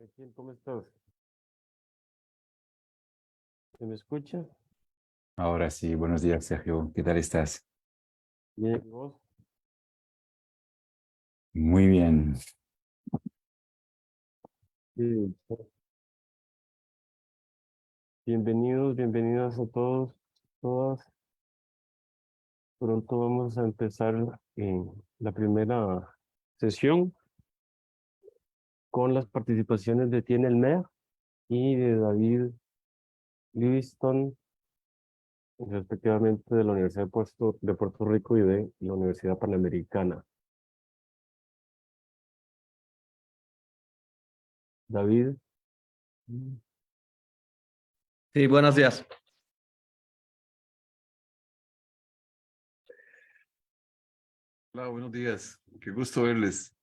Etienne, ¿cómo estás? ¿Se me escucha? Ahora sí, buenos días, Sergio. ¿Qué tal estás? Bien, ¿y vos? Muy bien. Sí. Bienvenidos, bienvenidas a todos, todas. Pronto vamos a empezar la primera sesión con las participaciones de Etienne Helmer y de David Lévystone, respectivamente de la Universidad de Puerto Rico y de la Universidad Panamericana. David. Sí, buenos días. Hola, buenos días. Qué gusto verles.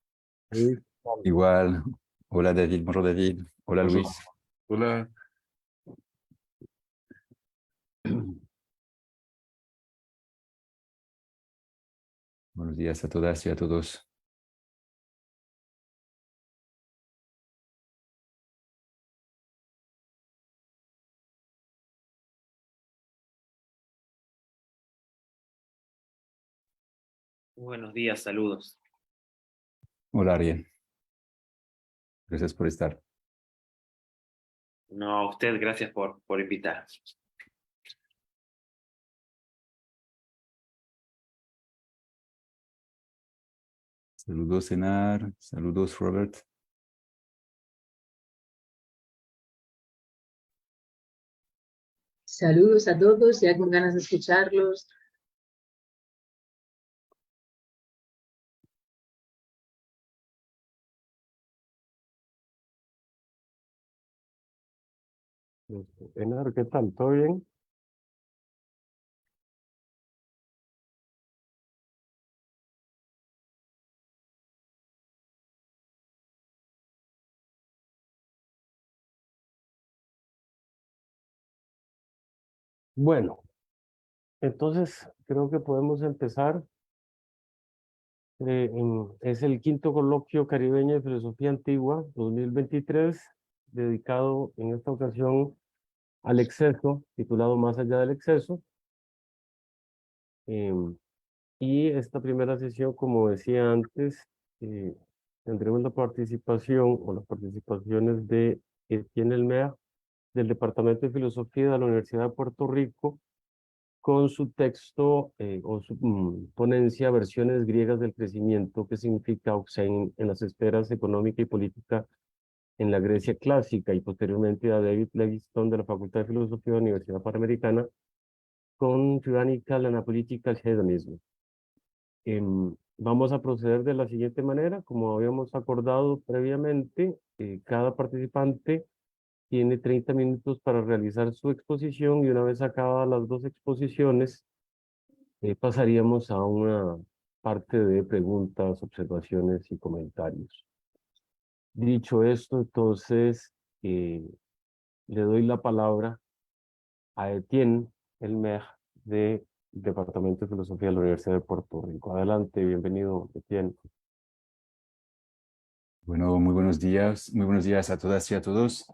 David. Igual. Hola, David. Bonjour, David. Hola, Hola. Luis. Hola. Buenos días a todas y a todos. Buenos días, saludos. Hola, Ariel. Gracias por estar. No, a usted, gracias por invitar. Saludos, Enar. Saludos, Robert. Saludos a todos, ya con ganas de escucharlos. Enar, ¿qué tal? ¿Todo bien? Bueno, entonces creo que podemos empezar. Es el quinto coloquio caribeño de filosofía antigua 2023, dedicado en esta ocasión al exceso, titulado Más allá del exceso. Y esta primera sesión, como decía antes, eh, tendremos la participación o las participaciones de Etienne Helmer, del Departamento de Filosofía de la Universidad de Puerto Rico, con su texto o su ponencia Versiones griegas del crecimiento, que significa auxein en las esferas económica y política en la Grecia clásica, y posteriormente a David Lévystone de la Facultad de Filosofía de la Universidad Panamericana con Tyrannical and apolitical hedonism. Vamos a proceder de la siguiente manera, como habíamos acordado previamente. Cada participante tiene 30 minutos para realizar su exposición, y una vez acabadas las dos exposiciones, pasaríamos a una parte de preguntas, observaciones y comentarios. Dicho esto, entonces, le doy la palabra a Etienne Helmer, de Departamento de Filosofía de la Universidad de Puerto Rico. Adelante, bienvenido, Etienne. Bueno, muy buenos días. Muy buenos días a todas y a todos.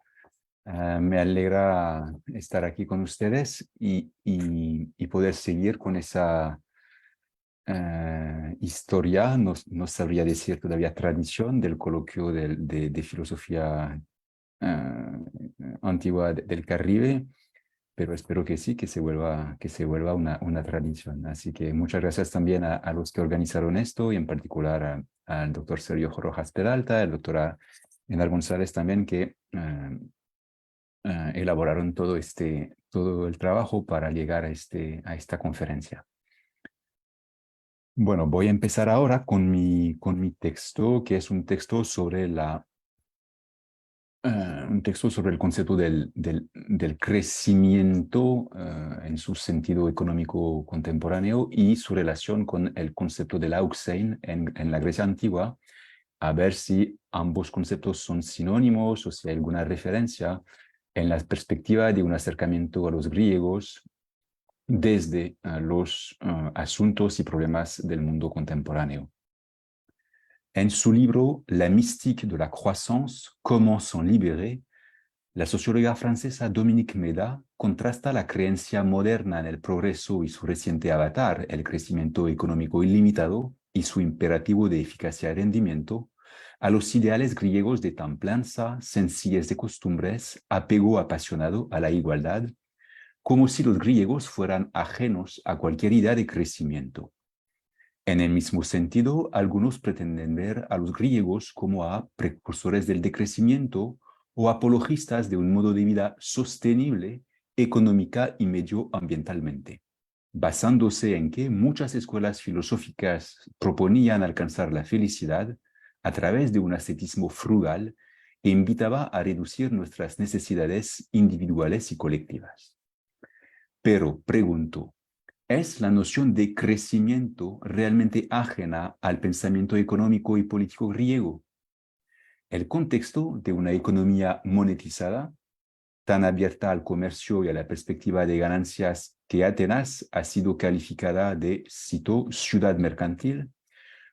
Me alegra estar aquí con ustedes y poder seguir con esa historia, no sabría decir todavía tradición del coloquio de filosofía antigua del Caribe, pero espero que sí, que se vuelva una tradición. Así que muchas gracias también a los que organizaron esto, y en particular al doctor Sergio Rojas Peralta, al doctor Enar González también, que elaboraron todo el trabajo para llegar a esta conferencia. Bueno, voy a empezar ahora con mi texto, que es un texto sobre un texto sobre el concepto del crecimiento en su sentido económico contemporáneo y su relación con el concepto del auxein en la Grecia antigua, a ver si ambos conceptos son sinónimos o si hay alguna referencia en la perspectiva de un acercamiento a los griegos desde los asuntos y problemas del mundo contemporáneo. En su libro La mystique de la croissance, comment s'en libérer, la socióloga francesa Dominique Méda contrasta la creencia moderna en el progreso y su reciente avatar, el crecimiento económico ilimitado y su imperativo de eficacia y rendimiento, a los ideales griegos de templanza, sencillez de costumbres, apego apasionado a la igualdad, como si los griegos fueran ajenos a cualquier idea de crecimiento. En el mismo sentido, algunos pretenden ver a los griegos como a precursores del decrecimiento o apologistas de un modo de vida sostenible, económica y medioambientalmente, basándose en que muchas escuelas filosóficas proponían alcanzar la felicidad a través de un ascetismo frugal e invitaba a reducir nuestras necesidades individuales y colectivas. Pero pregunto, ¿es la noción de crecimiento realmente ajena al pensamiento económico y político griego? El contexto de una economía monetizada, tan abierta al comercio y a la perspectiva de ganancias que Atenas ha sido calificada de, cito, ciudad mercantil,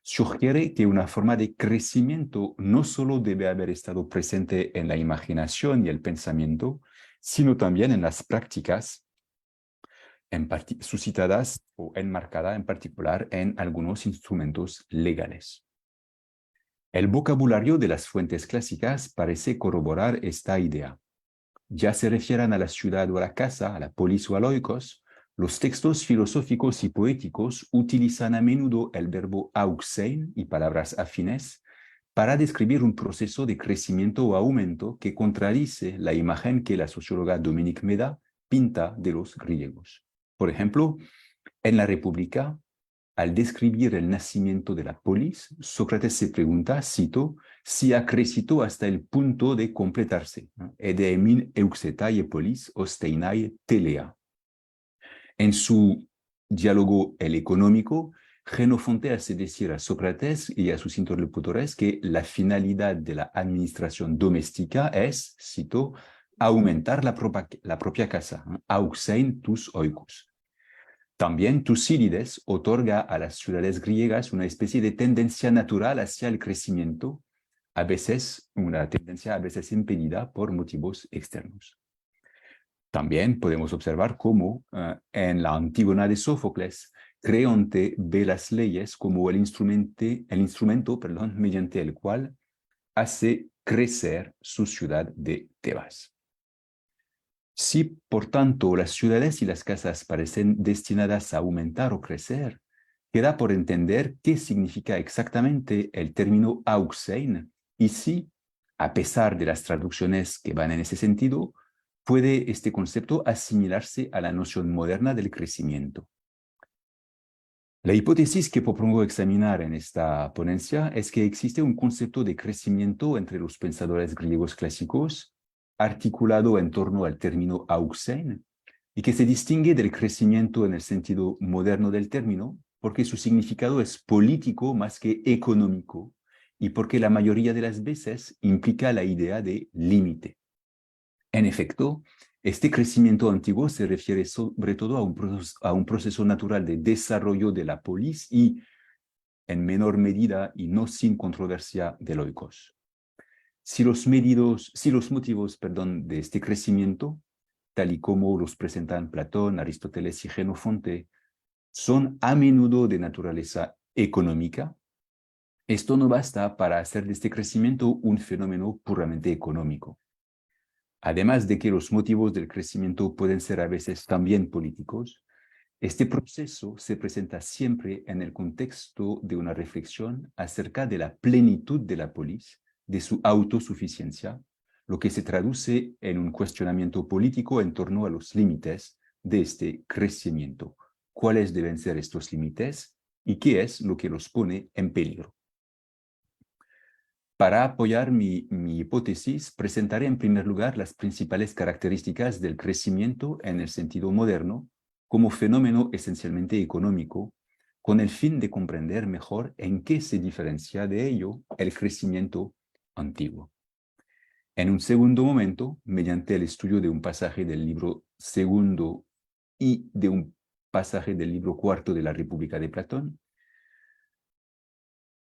sugiere que una forma de crecimiento no solo debe haber estado presente en la imaginación y el pensamiento, sino también en las prácticas suscitadas o enmarcada en particular en algunos instrumentos legales. El vocabulario de las fuentes clásicas parece corroborar esta idea. Ya se refieran a la ciudad o a la casa, a la polis o al oikos, los textos filosóficos y poéticos utilizan a menudo el verbo auxein y palabras afines para describir un proceso de crecimiento o aumento que contradice la imagen que la socióloga Dominique Méda pinta de los griegos. Por ejemplo, en la República, al describir el nacimiento de la polis, Sócrates se pregunta, cito, si ha crecido hasta el punto de completarse. Edeemin euxetae polis osteinai telea. En su diálogo El económico, Jenofonte hace decir a Sócrates y a sus interlocutores que la finalidad de la administración doméstica es, cito, aumentar la propia casa, auxein tus oikos. También Tucídides otorga a las ciudades griegas una especie de tendencia natural hacia el crecimiento, a veces una tendencia a veces impedida por motivos externos. También podemos observar cómo en la Antígona de Sófocles, Creonte ve las leyes como el instrumento mediante el cual hace crecer su ciudad de Tebas. Si, por tanto, las ciudades y las casas parecen destinadas a aumentar o crecer, queda por entender qué significa exactamente el término auxein y si, a pesar de las traducciones que van en ese sentido, puede este concepto asimilarse a la noción moderna del crecimiento. La hipótesis que propongo examinar en esta ponencia es que existe un concepto de crecimiento entre los pensadores griegos clásicos articulado en torno al término auxein, y que se distingue del crecimiento en el sentido moderno del término, porque su significado es político más que económico, y porque la mayoría de las veces implica la idea de límite. En efecto, este crecimiento antiguo se refiere sobre todo a un proceso natural de desarrollo de la polis y, en menor medida y no sin controversia, del oikos. Si los motivos de este crecimiento, tal y como los presentan Platón, Aristóteles y Jenofonte, son a menudo de naturaleza económica, esto no basta para hacer de este crecimiento un fenómeno puramente económico. Además de que los motivos del crecimiento pueden ser a veces también políticos, este proceso se presenta siempre en el contexto de una reflexión acerca de la plenitud de la polis, de su autosuficiencia, lo que se traduce en un cuestionamiento político en torno a los límites de este crecimiento. ¿Cuáles deben ser estos límites y qué es lo que los pone en peligro? Para apoyar mi hipótesis, presentaré en primer lugar las principales características del crecimiento en el sentido moderno como fenómeno esencialmente económico, con el fin de comprender mejor en qué se diferencia de ello el crecimiento antiguo. En un segundo momento, mediante el estudio de un pasaje del libro segundo y de un pasaje del libro cuarto de la República de Platón,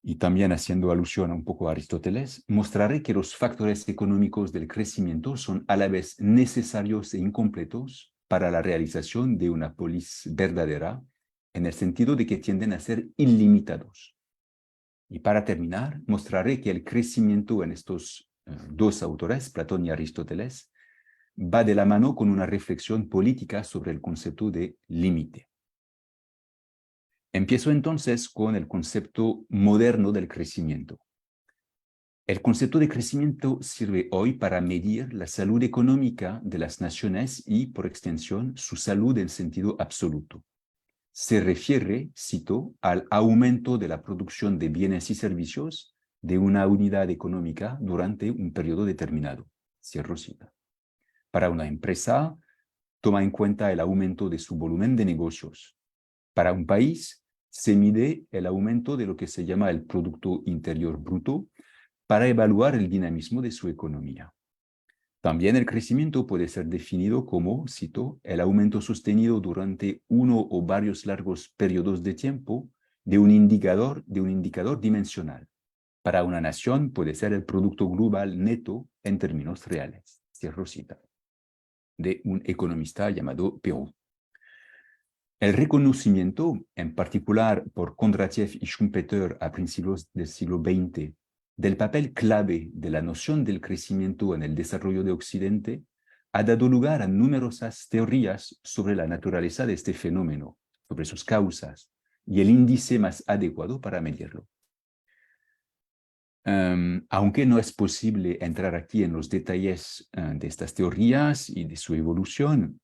y también haciendo alusión un poco a Aristóteles, mostraré que los factores económicos del crecimiento son a la vez necesarios e incompletos para la realización de una polis verdadera, en el sentido de que tienden a ser ilimitados. Y para terminar, mostraré que el crecimiento en estos dos autores, Platón y Aristóteles, va de la mano con una reflexión política sobre el concepto de límite. Empiezo entonces con el concepto moderno del crecimiento. El concepto de crecimiento sirve hoy para medir la salud económica de las naciones y, por extensión, su salud en sentido absoluto. Se refiere, cito, al aumento de la producción de bienes y servicios de una unidad económica durante un periodo determinado. Cierro cita. Para una empresa, toma en cuenta el aumento de su volumen de negocios. Para un país, se mide el aumento de lo que se llama el Producto Interior Bruto para evaluar el dinamismo de su economía. También el crecimiento puede ser definido como, cito, el aumento sostenido durante uno o varios largos periodos de tiempo de un indicador dimensional. Para una nación puede ser el Producto Global Neto en términos reales. Cierro cita. De un economista llamado Perot. El reconocimiento, en particular por Kondratiev y Schumpeter a principios del siglo XX, del papel clave de la noción del crecimiento en el desarrollo de Occidente, ha dado lugar a numerosas teorías sobre la naturaleza de este fenómeno, sobre sus causas y el índice más adecuado para medirlo. Aunque no es posible entrar aquí en los detalles de estas teorías y de su evolución,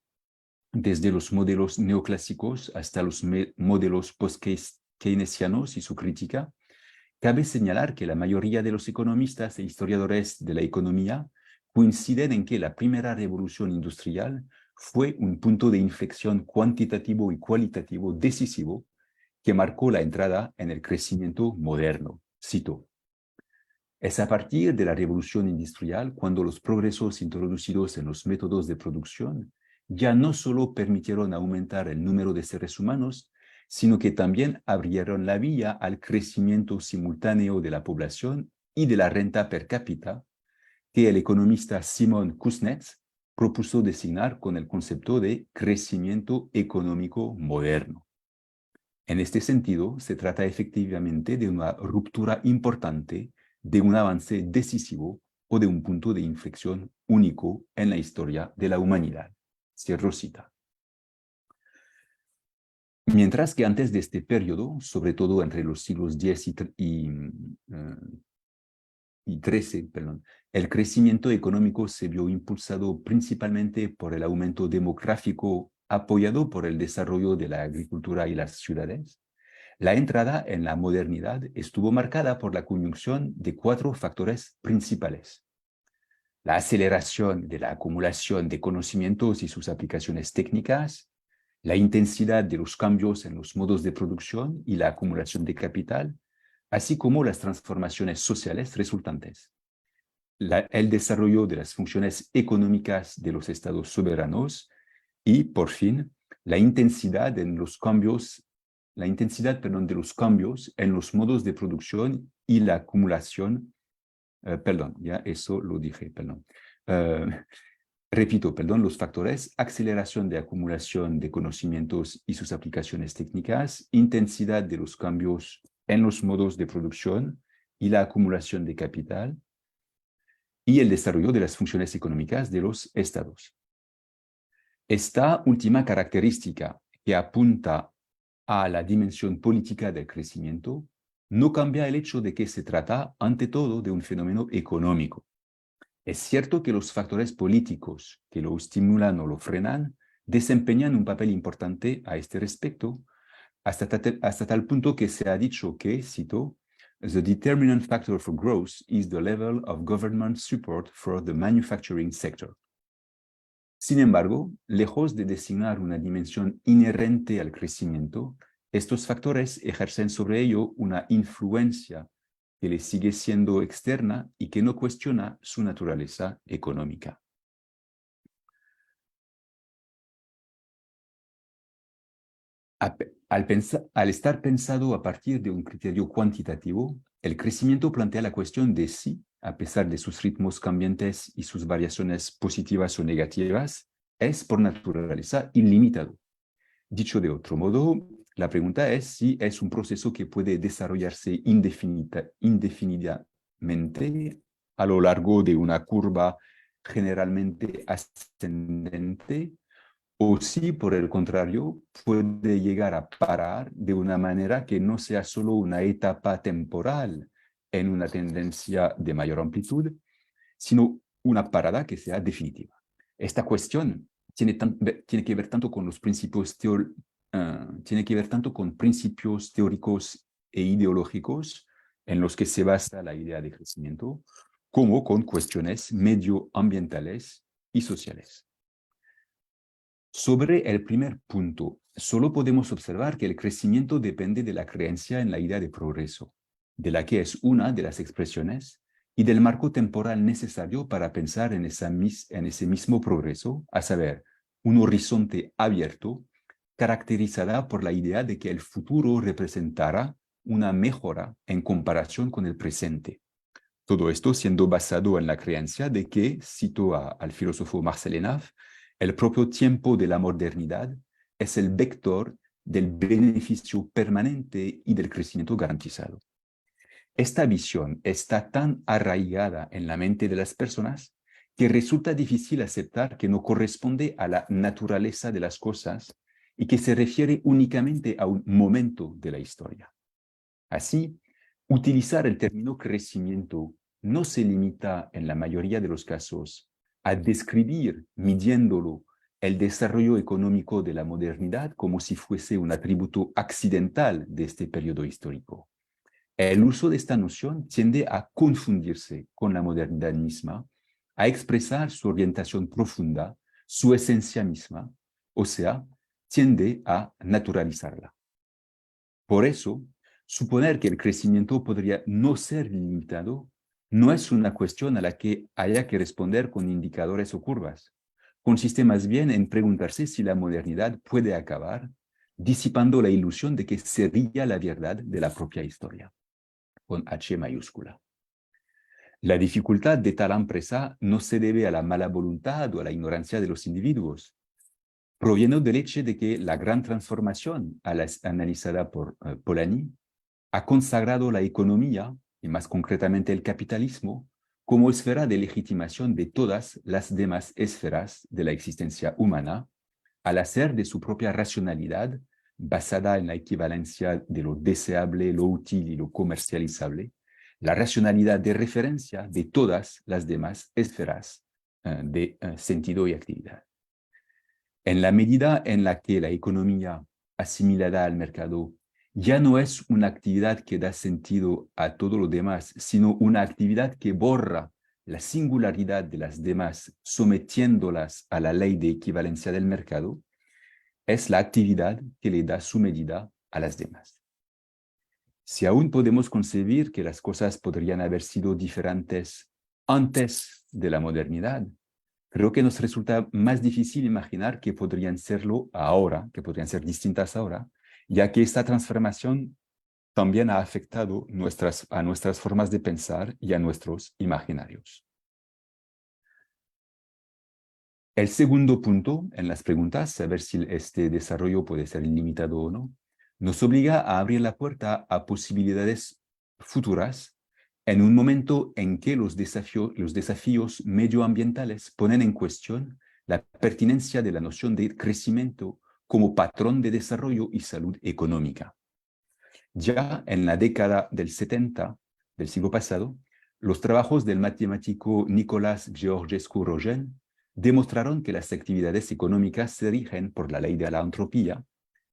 desde los modelos neoclásicos hasta los modelos post-keynesianos y su crítica, cabe señalar que la mayoría de los economistas e historiadores de la economía coinciden en que la primera revolución industrial fue un punto de inflexión cuantitativo y cualitativo decisivo que marcó la entrada en el crecimiento moderno. Cito: es a partir de la revolución industrial cuando los progresos introducidos en los métodos de producción ya no solo permitieron aumentar el número de seres humanos, sino que también abrieron la vía al crecimiento simultáneo de la población y de la renta per cápita, que el economista Simon Kuznets propuso designar con el concepto de crecimiento económico moderno. En este sentido, se trata efectivamente de una ruptura importante, de un avance decisivo o de un punto de inflexión único en la historia de la humanidad. Cierro cita. Mientras que antes de este periodo, sobre todo entre los siglos X y XIII, el crecimiento económico se vio impulsado principalmente por el aumento demográfico apoyado por el desarrollo de la agricultura y las ciudades. La entrada en la modernidad estuvo marcada por la conjunción de 4 factores principales: la aceleración de la acumulación de conocimientos y sus aplicaciones técnicas, la intensidad de los cambios en los modos de producción y la acumulación de capital, así como las transformaciones sociales resultantes, el desarrollo de las funciones económicas de los estados soberanos y, por fin, la intensidad de los cambios en los modos de producción y la acumulación. Los factores: aceleración de acumulación de conocimientos y sus aplicaciones técnicas, intensidad de los cambios en los modos de producción y la acumulación de capital, y el desarrollo de las funciones económicas de los estados. Esta última característica, que apunta a la dimensión política del crecimiento, no cambia el hecho de que se trata, ante todo, de un fenómeno económico. Es cierto que los factores políticos que lo estimulan o lo frenan desempeñan un papel importante a este respecto, hasta tal punto que se ha dicho que, cito, "The determinant factor for growth is the level of government support for the manufacturing sector." Sin embargo, lejos de designar una dimensión inherente al crecimiento, estos factores ejercen sobre ello una influencia que le sigue siendo externa y que no cuestiona su naturaleza económica. Al estar pensado a partir de un criterio cuantitativo, el crecimiento plantea la cuestión de si, a pesar de sus ritmos cambiantes y sus variaciones positivas o negativas, es por naturaleza ilimitado. Dicho de otro modo, la pregunta es si es un proceso que puede desarrollarse indefinidamente a lo largo de una curva generalmente ascendente, o si, por el contrario, puede llegar a parar de una manera que no sea solo una etapa temporal en una tendencia de mayor amplitud, sino una parada que sea definitiva. Esta cuestión tiene que ver tanto con los principios tiene que ver tanto con principios teóricos e ideológicos en los que se basa la idea de crecimiento, como con cuestiones medioambientales y sociales. Sobre el primer punto, solo podemos observar que el crecimiento depende de la creencia en la idea de progreso, de la que es una de las expresiones, y del marco temporal necesario para pensar en ese mismo progreso, a saber, un horizonte abierto, caracterizada por la idea de que el futuro representará una mejora en comparación con el presente. Todo esto siendo basado en la creencia de que, cito al filósofo Marcel, el propio tiempo de la modernidad es el vector del beneficio permanente y del crecimiento garantizado. Esta visión está tan arraigada en la mente de las personas que resulta difícil aceptar que no corresponde a la naturaleza de las cosas y que se refiere únicamente a un momento de la historia. Así, utilizar el término crecimiento no se limita, en la mayoría de los casos, a describir, midiéndolo, el desarrollo económico de la modernidad como si fuese un atributo accidental de este periodo histórico. El uso de esta noción tiende a confundirse con la modernidad misma, a expresar su orientación profunda, su esencia misma, o sea, tiende a naturalizarla. Por eso, suponer que el crecimiento podría no ser limitado no es una cuestión a la que haya que responder con indicadores o curvas. Consiste más bien en preguntarse si la modernidad puede acabar disipando la ilusión de que sería la verdad de la propia historia, con H mayúscula. La dificultad de tal empresa no se debe a la mala voluntad o a la ignorancia de los individuos. Proviene del hecho de que la gran transformación analizada por Polanyi ha consagrado la economía, y más concretamente el capitalismo, como esfera de legitimación de todas las demás esferas de la existencia humana, al hacer de su propia racionalidad, basada en la equivalencia de lo deseable, lo útil y lo comercializable, la racionalidad de referencia de todas las demás esferas de sentido y actividad. En la medida en la que la economía asimilada al mercado ya no es una actividad que da sentido a todo lo demás, sino una actividad que borra la singularidad de las demás, sometiéndolas a la ley de equivalencia del mercado, es la actividad que le da su medida a las demás. Si aún podemos concebir que las cosas podrían haber sido diferentes antes de la modernidad, creo que nos resulta más difícil imaginar que podrían serlo ahora, que podrían ser distintas ahora, ya que esta transformación también ha afectado a nuestras formas de pensar y a nuestros imaginarios. El segundo punto en las preguntas, saber si este desarrollo puede ser ilimitado o no, nos obliga a abrir la puerta a posibilidades futuras en un momento en que los desafíos medioambientales ponen en cuestión la pertinencia de la noción de crecimiento como patrón de desarrollo y salud económica. Ya en la década del 70 del siglo pasado, los trabajos del matemático Nicolás Georgescu-Roegen demostraron que las actividades económicas se rigen por la ley de la entropía,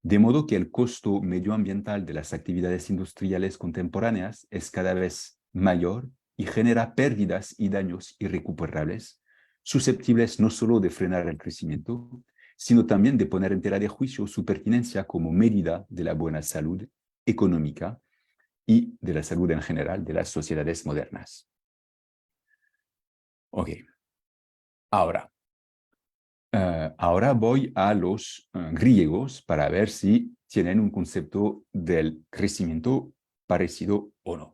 de modo que el costo medioambiental de las actividades industriales contemporáneas es cada vez mayor y genera pérdidas y daños irrecuperables, susceptibles no solo de frenar el crecimiento, sino también de poner en tela de juicio su pertinencia como medida de la buena salud económica y de la salud en general de las sociedades modernas. Ok. Ahora voy a los griegos para ver si tienen un concepto del crecimiento parecido o no.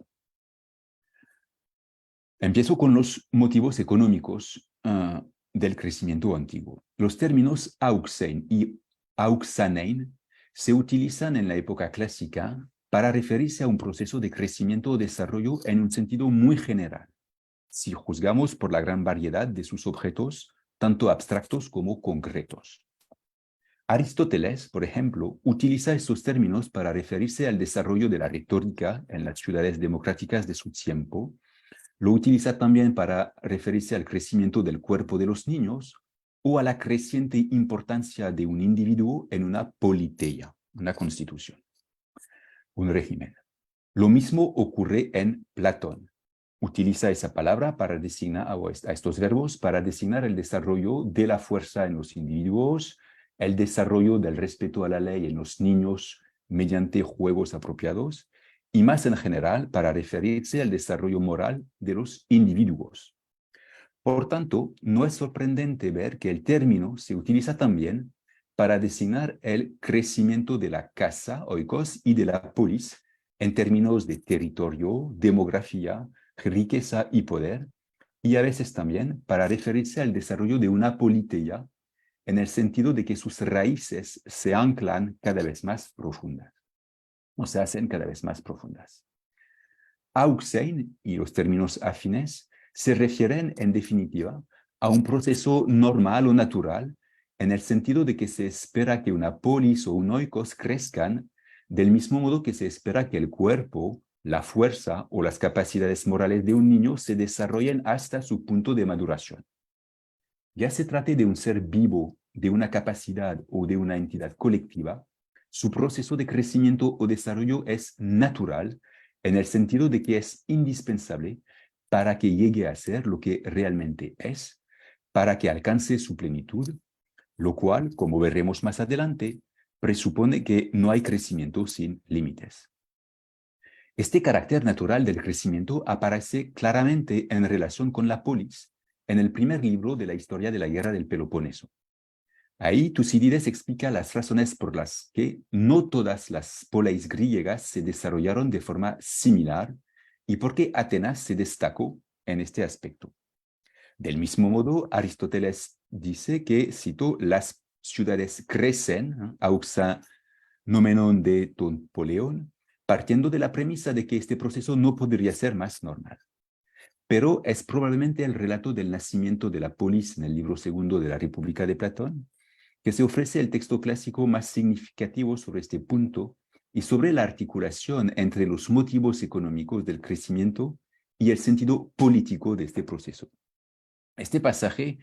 Empiezo con los motivos económicos del crecimiento antiguo. Los términos auxein y auxain se utilizan en la época clásica para referirse a un proceso de crecimiento o desarrollo en un sentido muy general, si juzgamos por la gran variedad de sus objetos, tanto abstractos como concretos. Aristóteles, por ejemplo, utiliza estos términos para referirse al desarrollo de la retórica en las ciudades democráticas de su tiempo. Lo utiliza también para referirse al crecimiento del cuerpo de los niños o a la creciente importancia de un individuo en una politeia, una constitución, un régimen. Lo mismo ocurre en Platón. Utiliza esa palabra para designar, a estos verbos, para designar el desarrollo de la fuerza en los individuos, el desarrollo del respeto a la ley en los niños mediante juegos apropiados, y más en general para referirse al desarrollo moral de los individuos. Por tanto, no es sorprendente ver que el término se utiliza también para designar el crecimiento de la casa, oikos, y de la polis, en términos de territorio, demografía, riqueza y poder, y a veces también para referirse al desarrollo de una politeia, en el sentido de que sus raíces se anclan cada vez más profundas, o se hacen cada vez más profundas. Auxein y los términos afines se refieren, en definitiva, a un proceso normal o natural, en el sentido de que se espera que una polis o un oikos crezcan del mismo modo que se espera que el cuerpo, la fuerza o las capacidades morales de un niño se desarrollen hasta su punto de maduración. Ya se trate de un ser vivo, de una capacidad o de una entidad colectiva, su proceso de crecimiento o desarrollo es natural en el sentido de que es indispensable para que llegue a ser lo que realmente es, para que alcance su plenitud, lo cual, como veremos más adelante, presupone que no hay crecimiento sin límites. Este carácter natural del crecimiento aparece claramente en relación con la polis, en el primer libro de la historia de la guerra del Peloponeso. Ahí Tucídides explica las razones por las que no todas las polis griegas se desarrollaron de forma similar y por qué Atenas se destacó en este aspecto. Del mismo modo, Aristóteles dice que, cito, las ciudades crecen, auxa nomenon de ton poleon, partiendo de la premisa de que este proceso no podría ser más normal. Pero es probablemente el relato del nacimiento de la polis en el libro segundo de la República de Platón, que se ofrece el texto clásico más significativo sobre este punto y sobre la articulación entre los motivos económicos del crecimiento y el sentido político de este proceso. Este pasaje,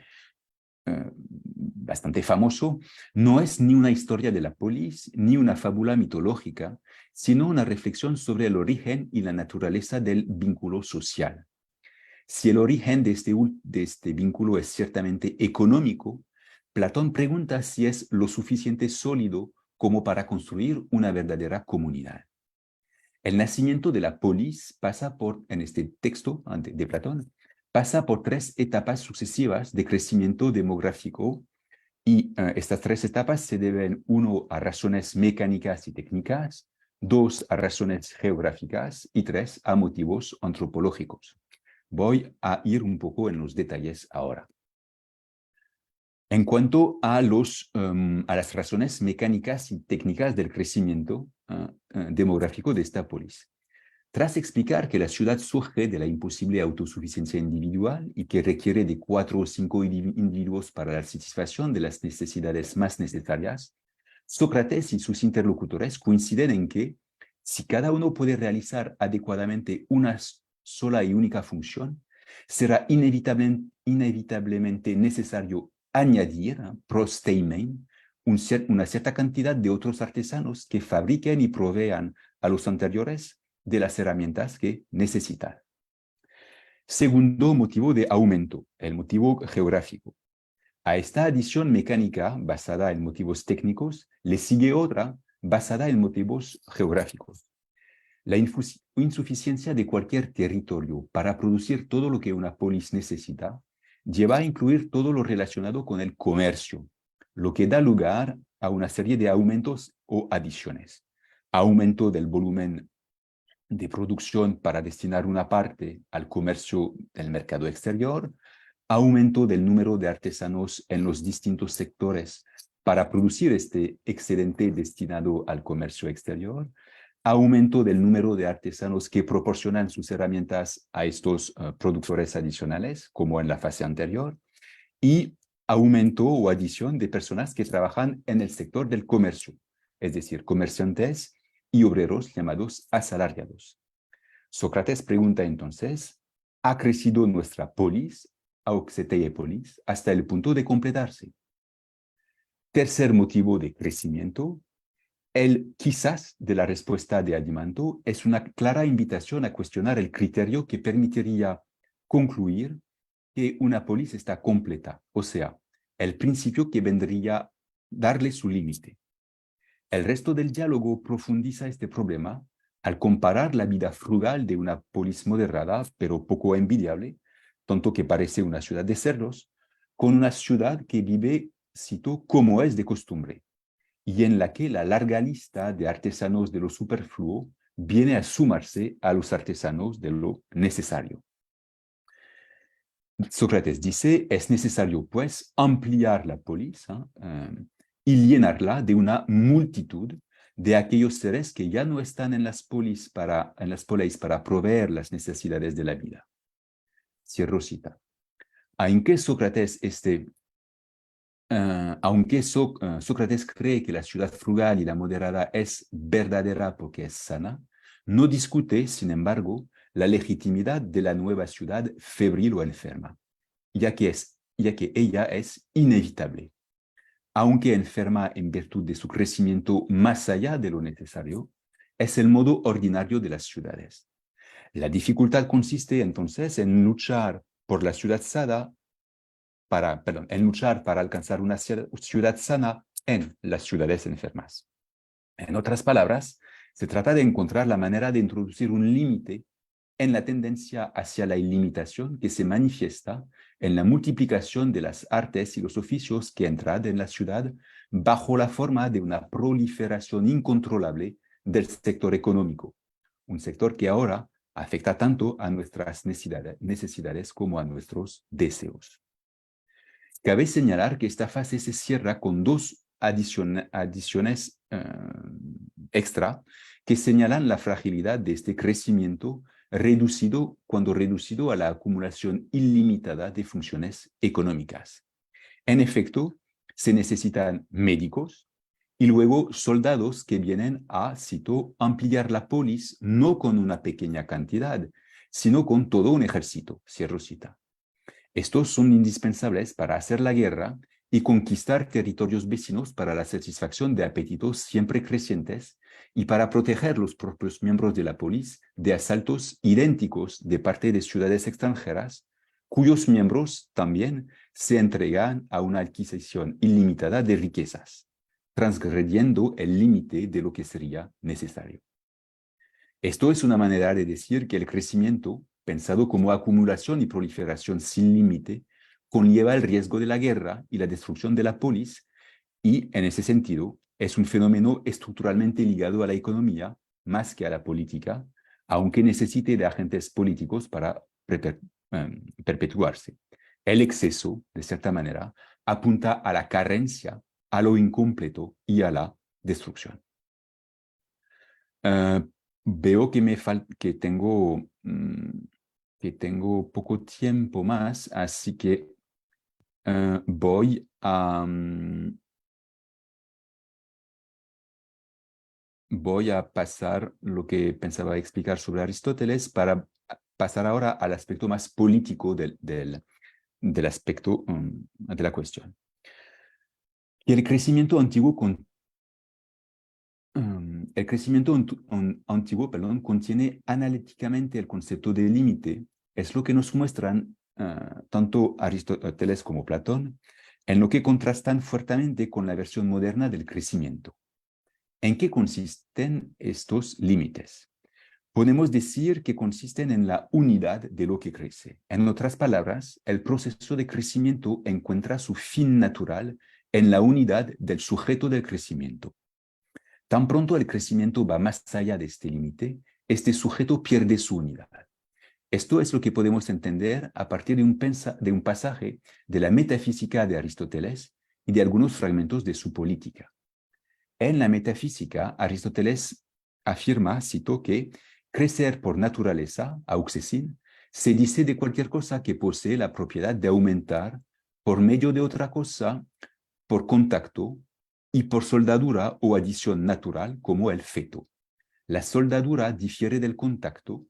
bastante famoso, no es ni una historia de la polis, ni una fábula mitológica, sino una reflexión sobre el origen y la naturaleza del vínculo social. Si el origen de este vínculo es ciertamente económico, Platón pregunta si es lo suficiente sólido como para construir una verdadera comunidad. El nacimiento de la polis pasa por, en este texto de Platón, pasa por 3 etapas sucesivas de crecimiento demográfico y estas 3 etapas se deben, 1, a razones mecánicas y técnicas, 2, a razones geográficas y 3, a motivos antropológicos. Voy a ir un poco en los detalles ahora. En cuanto a las razones mecánicas y técnicas del crecimiento demográfico de esta polis. Tras explicar que la ciudad surge de la imposible autosuficiencia individual y que requiere de 4 o 5 individuos para la satisfacción de las necesidades más necesarias, Sócrates y sus interlocutores coinciden en que, si cada uno puede realizar adecuadamente una sola y única función, será inevitablemente necesario añadir, prosteimen, una cierta cantidad de otros artesanos que fabriquen y provean a los anteriores de las herramientas que necesitan. Segundo motivo de aumento, el motivo geográfico. A esta adición mecánica basada en motivos técnicos le sigue otra basada en motivos geográficos. La insuficiencia de cualquier territorio para producir todo lo que una polis necesita lleva a incluir todo lo relacionado con el comercio, lo que da lugar a una serie de aumentos o adiciones. Aumento del volumen de producción para destinar una parte al comercio del mercado exterior, aumento del número de artesanos en los distintos sectores para producir este excedente destinado al comercio exterior, aumento del número de artesanos que proporcionan sus herramientas a estos productores adicionales, como en la fase anterior, y aumento o adición de personas que trabajan en el sector del comercio, es decir, comerciantes y obreros llamados asalariados. Sócrates pregunta entonces, ¿ha crecido nuestra polis, auxein polis, hasta el punto de completarse? Tercer motivo de crecimiento, el quizás de la respuesta de Adimanto es una clara invitación a cuestionar el criterio que permitiría concluir que una polis está completa, o sea, el principio que vendría a darle su límite. El resto del diálogo profundiza este problema al comparar la vida frugal de una polis moderada, pero poco envidiable, tanto que parece una ciudad de cerdos, con una ciudad que vive, cito, como es de costumbre, y en la que la larga lista de artesanos de lo superfluo viene a sumarse a los artesanos de lo necesario. Sócrates dice, es necesario pues ampliar la polis y llenarla de una multitud de aquellos seres que ya no están en las polis para proveer las necesidades de la vida. Cierro cita. Aunque Sócrates Sócrates cree que la ciudad frugal y la moderada es verdadera porque es sana, no discute, sin embargo, la legitimidad de la nueva ciudad febril o enferma, ya que ella es inevitable. Aunque enferma en virtud de su crecimiento más allá de lo necesario, es el modo ordinario de las ciudades. La dificultad consiste entonces en luchar por la ciudad sana, en luchar para alcanzar una ciudad sana en las ciudades enfermas. En otras palabras, se trata de encontrar la manera de introducir un límite en la tendencia hacia la ilimitación que se manifiesta en la multiplicación de las artes y los oficios que entran en la ciudad bajo la forma de una proliferación incontrolable del sector económico, un sector que ahora afecta tanto a nuestras necesidades como a nuestros deseos. Cabe señalar que esta fase se cierra con dos adiciones extra que señalan la fragilidad de este crecimiento cuando reducido a la acumulación ilimitada de funciones económicas. En efecto, se necesitan médicos y luego soldados que vienen a, cito, ampliar la polis no con una pequeña cantidad, sino con todo un ejército, cierro cita. Estos son indispensables para hacer la guerra y conquistar territorios vecinos para la satisfacción de apetitos siempre crecientes y para proteger los propios miembros de la polis de asaltos idénticos de parte de ciudades extranjeras, cuyos miembros también se entregan a una adquisición ilimitada de riquezas, transgrediendo el límite de lo que sería necesario. Esto es una manera de decir que el crecimiento, pensado como acumulación y proliferación sin límite, conlleva el riesgo de la guerra y la destrucción de la polis, y en ese sentido es un fenómeno estructuralmente ligado a la economía más que a la política, aunque necesite de agentes políticos para perpetuarse. El exceso, de cierta manera, apunta a la carencia, a lo incompleto y a la destrucción. Veo que tengo poco tiempo más, así que voy a pasar lo que pensaba explicar sobre Aristóteles para pasar ahora al aspecto más político del aspecto de la cuestión. El crecimiento antiguo contiene analíticamente el concepto de límite, es lo que nos muestran tanto Aristóteles como Platón, en lo que contrastan fuertemente con la versión moderna del crecimiento. ¿En qué consisten estos límites? Podemos decir que consisten en la unidad de lo que crece. En otras palabras, el proceso de crecimiento encuentra su fin natural en la unidad del sujeto del crecimiento. Tan pronto el crecimiento va más allá de este límite, este sujeto pierde su unidad. Esto es lo que podemos entender a partir de un pasaje de la metafísica de Aristóteles y de algunos fragmentos de su política. En la metafísica, Aristóteles afirma, cito, que crecer por naturaleza, auxein, se dice de cualquier cosa que posee la propiedad de aumentar por medio de otra cosa, por contacto y por soldadura o adición natural como el feto. La soldadura difiere del contacto,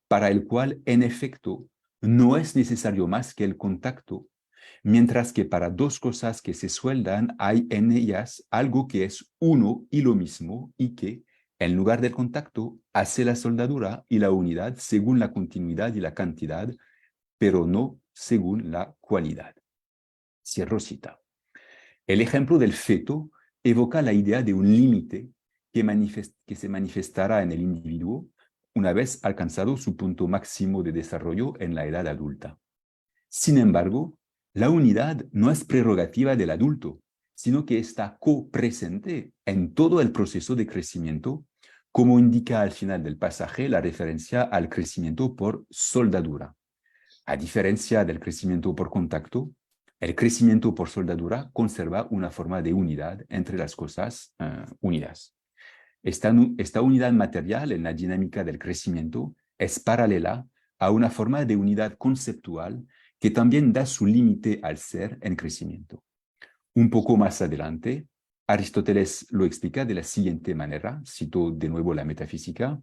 para el cual, en efecto, no es necesario más que el contacto, mientras que para dos cosas que se sueldan hay en ellas algo que es uno y lo mismo y que, en lugar del contacto, hace la soldadura y la unidad según la continuidad y la cantidad, pero no según la cualidad. Cierro cita. El ejemplo del feto evoca la idea de un límite que se manifestará en el individuo una vez alcanzado su punto máximo de desarrollo en la edad adulta. Sin embargo, la unidad no es prerrogativa del adulto, sino que está copresente en todo el proceso de crecimiento, como indica al final del pasaje la referencia al crecimiento por soldadura. A diferencia del crecimiento por contacto, el crecimiento por soldadura conserva una forma de unidad entre las cosas unidas. Esta unidad material en la dinámica del crecimiento es paralela a una forma de unidad conceptual que también da su límite al ser en crecimiento. Un poco más adelante, Aristóteles lo explica de la siguiente manera, cito de nuevo la metafísica.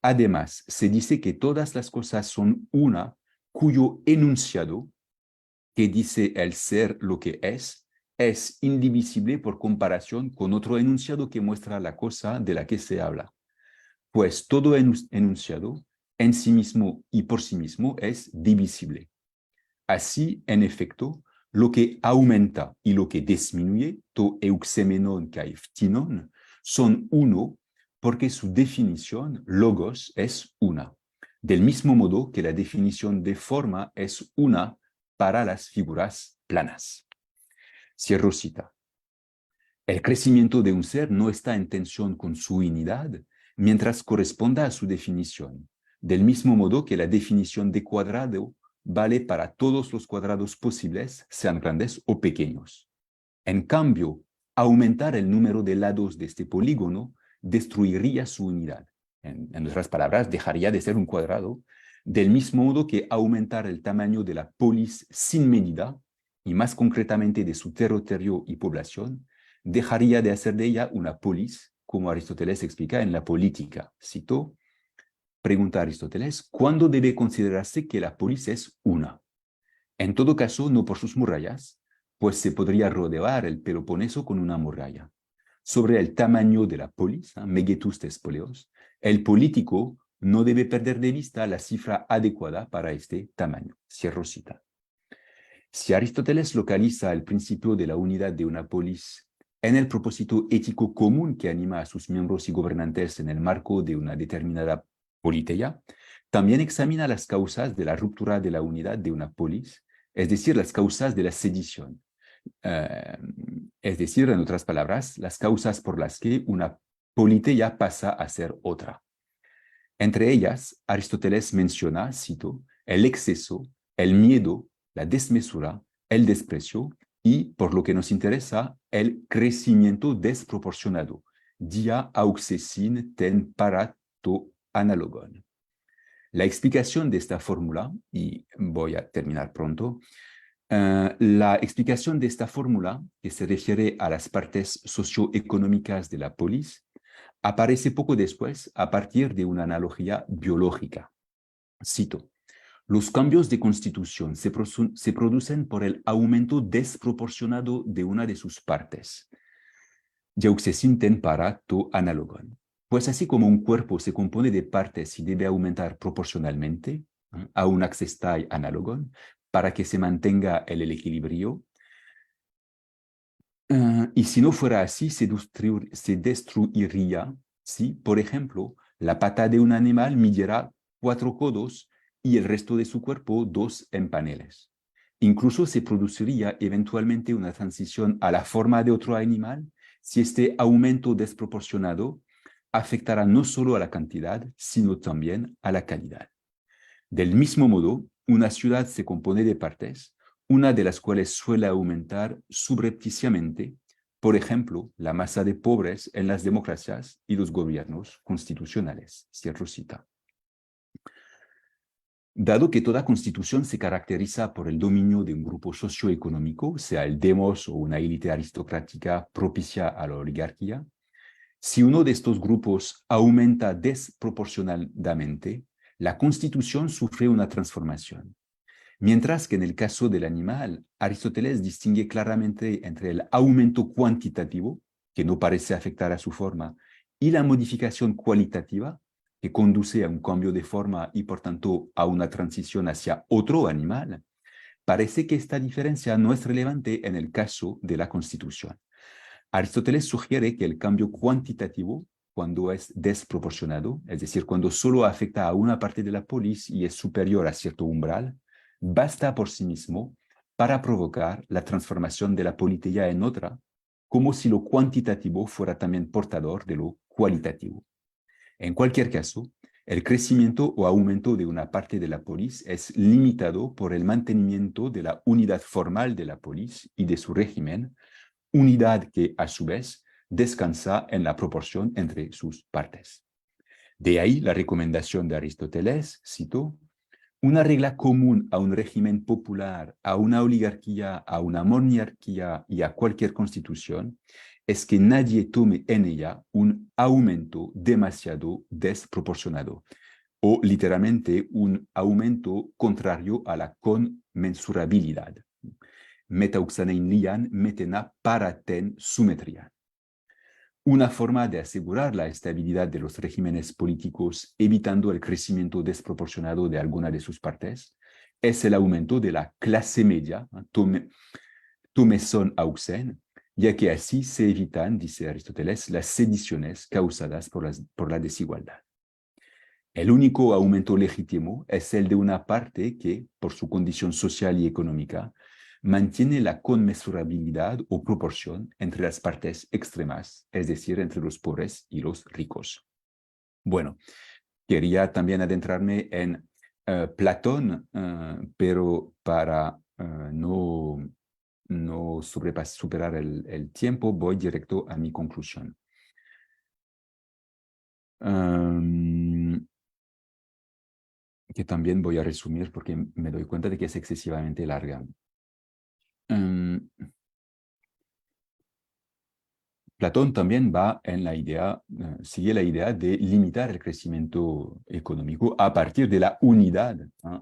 Además, se dice que todas las cosas son una cuyo enunciado, que dice el ser lo que es indivisible por comparación con otro enunciado que muestra la cosa de la que se habla. Pues todo enunciado en sí mismo y por sí mismo es divisible. Así, en efecto, lo que aumenta y lo que disminuye, to euxemenon kai phtinon, son uno porque su definición, logos, es una. Del mismo modo que la definición de forma es una para las figuras planas. Cierro cita. El crecimiento de un ser no está en tensión con su unidad mientras corresponda a su definición, del mismo modo que la definición de cuadrado vale para todos los cuadrados posibles, sean grandes o pequeños. En cambio, aumentar el número de lados de este polígono destruiría su unidad. En otras palabras, dejaría de ser un cuadrado, del mismo modo que aumentar el tamaño de la polis sin medida, y más concretamente de su territorio y población, dejaría de hacer de ella una polis, como Aristóteles explica en la política. Cito, pregunta Aristóteles, ¿cuándo debe considerarse que la polis es una? En todo caso, no por sus murallas, pues se podría rodear el Peloponeso con una muralla. Sobre el tamaño de la polis, megetus tes poleos, el político no debe perder de vista la cifra adecuada para este tamaño. Cierro cita. Si Aristóteles localiza el principio de la unidad de una polis en el propósito ético común que anima a sus miembros y gobernantes en el marco de una determinada politeia, también examina las causas de la ruptura de la unidad de una polis, es decir, las causas de la sedición. Es decir, en otras palabras, las causas por las que una politeia pasa a ser otra. Entre ellas, Aristóteles menciona, cito, el exceso, el miedo, la desmesura, el desprecio y, por lo que nos interesa, el crecimiento desproporcionado, dia auxein ten para to analogon. La explicación de esta fórmula, y voy a terminar pronto, la explicación de esta fórmula, que se refiere a las partes socioeconómicas de la polis, aparece poco después a partir de una analogía biológica. Cito, los cambios de constitución se producen por el aumento desproporcionado de una de sus partes. Auxein ten para to analogon. Pues así como un cuerpo se compone de partes y debe aumentar proporcionalmente a un accestai analogon para que se mantenga el equilibrio, y si no fuera así, se destruiría si, por ejemplo, la pata de un animal midiera 4 codos y el resto de su cuerpo 2 en paneles. Incluso se produciría eventualmente una transición a la forma de otro animal si este aumento desproporcionado afectará no solo a la cantidad, sino también a la calidad. Del mismo modo, una ciudad se compone de partes, una de las cuales suele aumentar subrepticiamente, por ejemplo, la masa de pobres en las democracias y los gobiernos constitucionales. Cierro cita. Dado que toda constitución se caracteriza por el dominio de un grupo socioeconómico, sea el demos o una élite aristocrática propicia a la oligarquía, si uno de estos grupos aumenta desproporcionadamente, la constitución sufre una transformación. Mientras que en el caso del animal, Aristóteles distingue claramente entre el aumento cuantitativo, que no parece afectar a su forma, y la modificación cualitativa, que conduce a un cambio de forma y por tanto a una transición hacia otro animal. Parece que esta diferencia no es relevante en el caso de la Constitución. Aristóteles sugiere que el cambio cuantitativo, cuando es desproporcionado, es decir, cuando solo afecta a una parte de la polis y es superior a cierto umbral, basta por sí mismo para provocar la transformación de la política en otra, como si lo cuantitativo fuera también portador de lo cualitativo. En cualquier caso, el crecimiento o aumento de una parte de la polis es limitado por el mantenimiento de la unidad formal de la polis y de su régimen, unidad que, a su vez, descansa en la proporción entre sus partes. De ahí la recomendación de Aristóteles, cito, una regla común a un régimen popular, a una oligarquía, a una monarquía y a cualquier constitución es que nadie tome en ella un aumento demasiado desproporcionado o literalmente un aumento contrario a la conmensurabilidad. Metauxanein lian metena paraten sumetria. Una forma de asegurar la estabilidad de los regímenes políticos evitando el crecimiento desproporcionado de alguna de sus partes es el aumento de la clase media, tome son auxein, ya que así se evitan, dice Aristóteles, las sediciones causadas por la desigualdad. El único aumento legítimo es el de una parte que, por su condición social y económica, mantiene la conmensurabilidad o proporción entre las partes extremas, es decir, entre los pobres y los ricos. Bueno, quería también adentrarme en Platón, pero para no superar el tiempo, voy directo a mi conclusión. Que también voy a resumir porque me doy cuenta de que es excesivamente larga. Platón también va en la idea, sigue la idea de limitar el crecimiento económico a partir de la unidad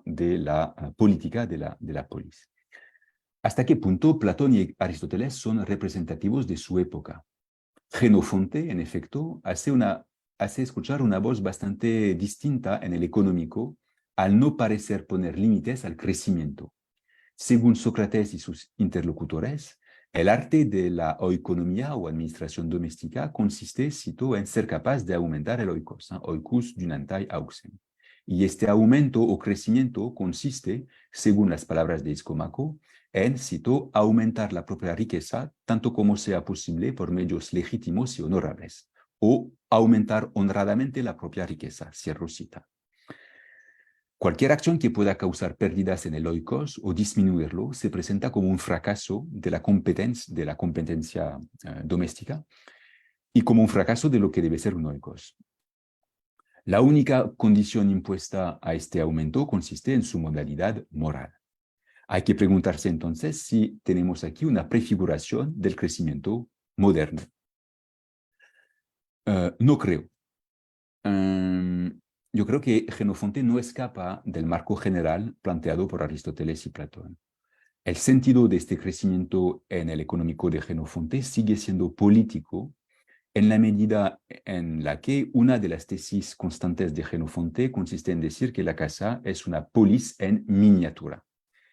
de la política de la polis. ¿Hasta qué punto Platón y Aristóteles son representativos de su época? Jenofonte, en efecto, hace escuchar una voz bastante distinta en el económico al no parecer poner límites al crecimiento. Según Sócrates y sus interlocutores, el arte de la oikonomía o administración doméstica consiste, cito, en ser capaz de aumentar el oikos, oikus dunantai auxen. Y este aumento o crecimiento consiste, según las palabras de Iscómaco, en, cito, aumentar la propia riqueza tanto como sea posible por medios legítimos y honorables, o aumentar honradamente la propia riqueza, cierro cita. Cualquier acción que pueda causar pérdidas en el oikos o disminuirlo se presenta como un fracaso de la competencia doméstica y como un fracaso de lo que debe ser un oikos. La única condición impuesta a este aumento consiste en su modalidad moral. Hay que preguntarse entonces si tenemos aquí una prefiguración del crecimiento moderno. No creo. Yo creo que Jenofonte no escapa del marco general planteado por Aristóteles y Platón. El sentido de este crecimiento en el económico de Jenofonte sigue siendo político en la medida en la que una de las tesis constantes de Jenofonte consiste en decir que la casa es una polis en miniatura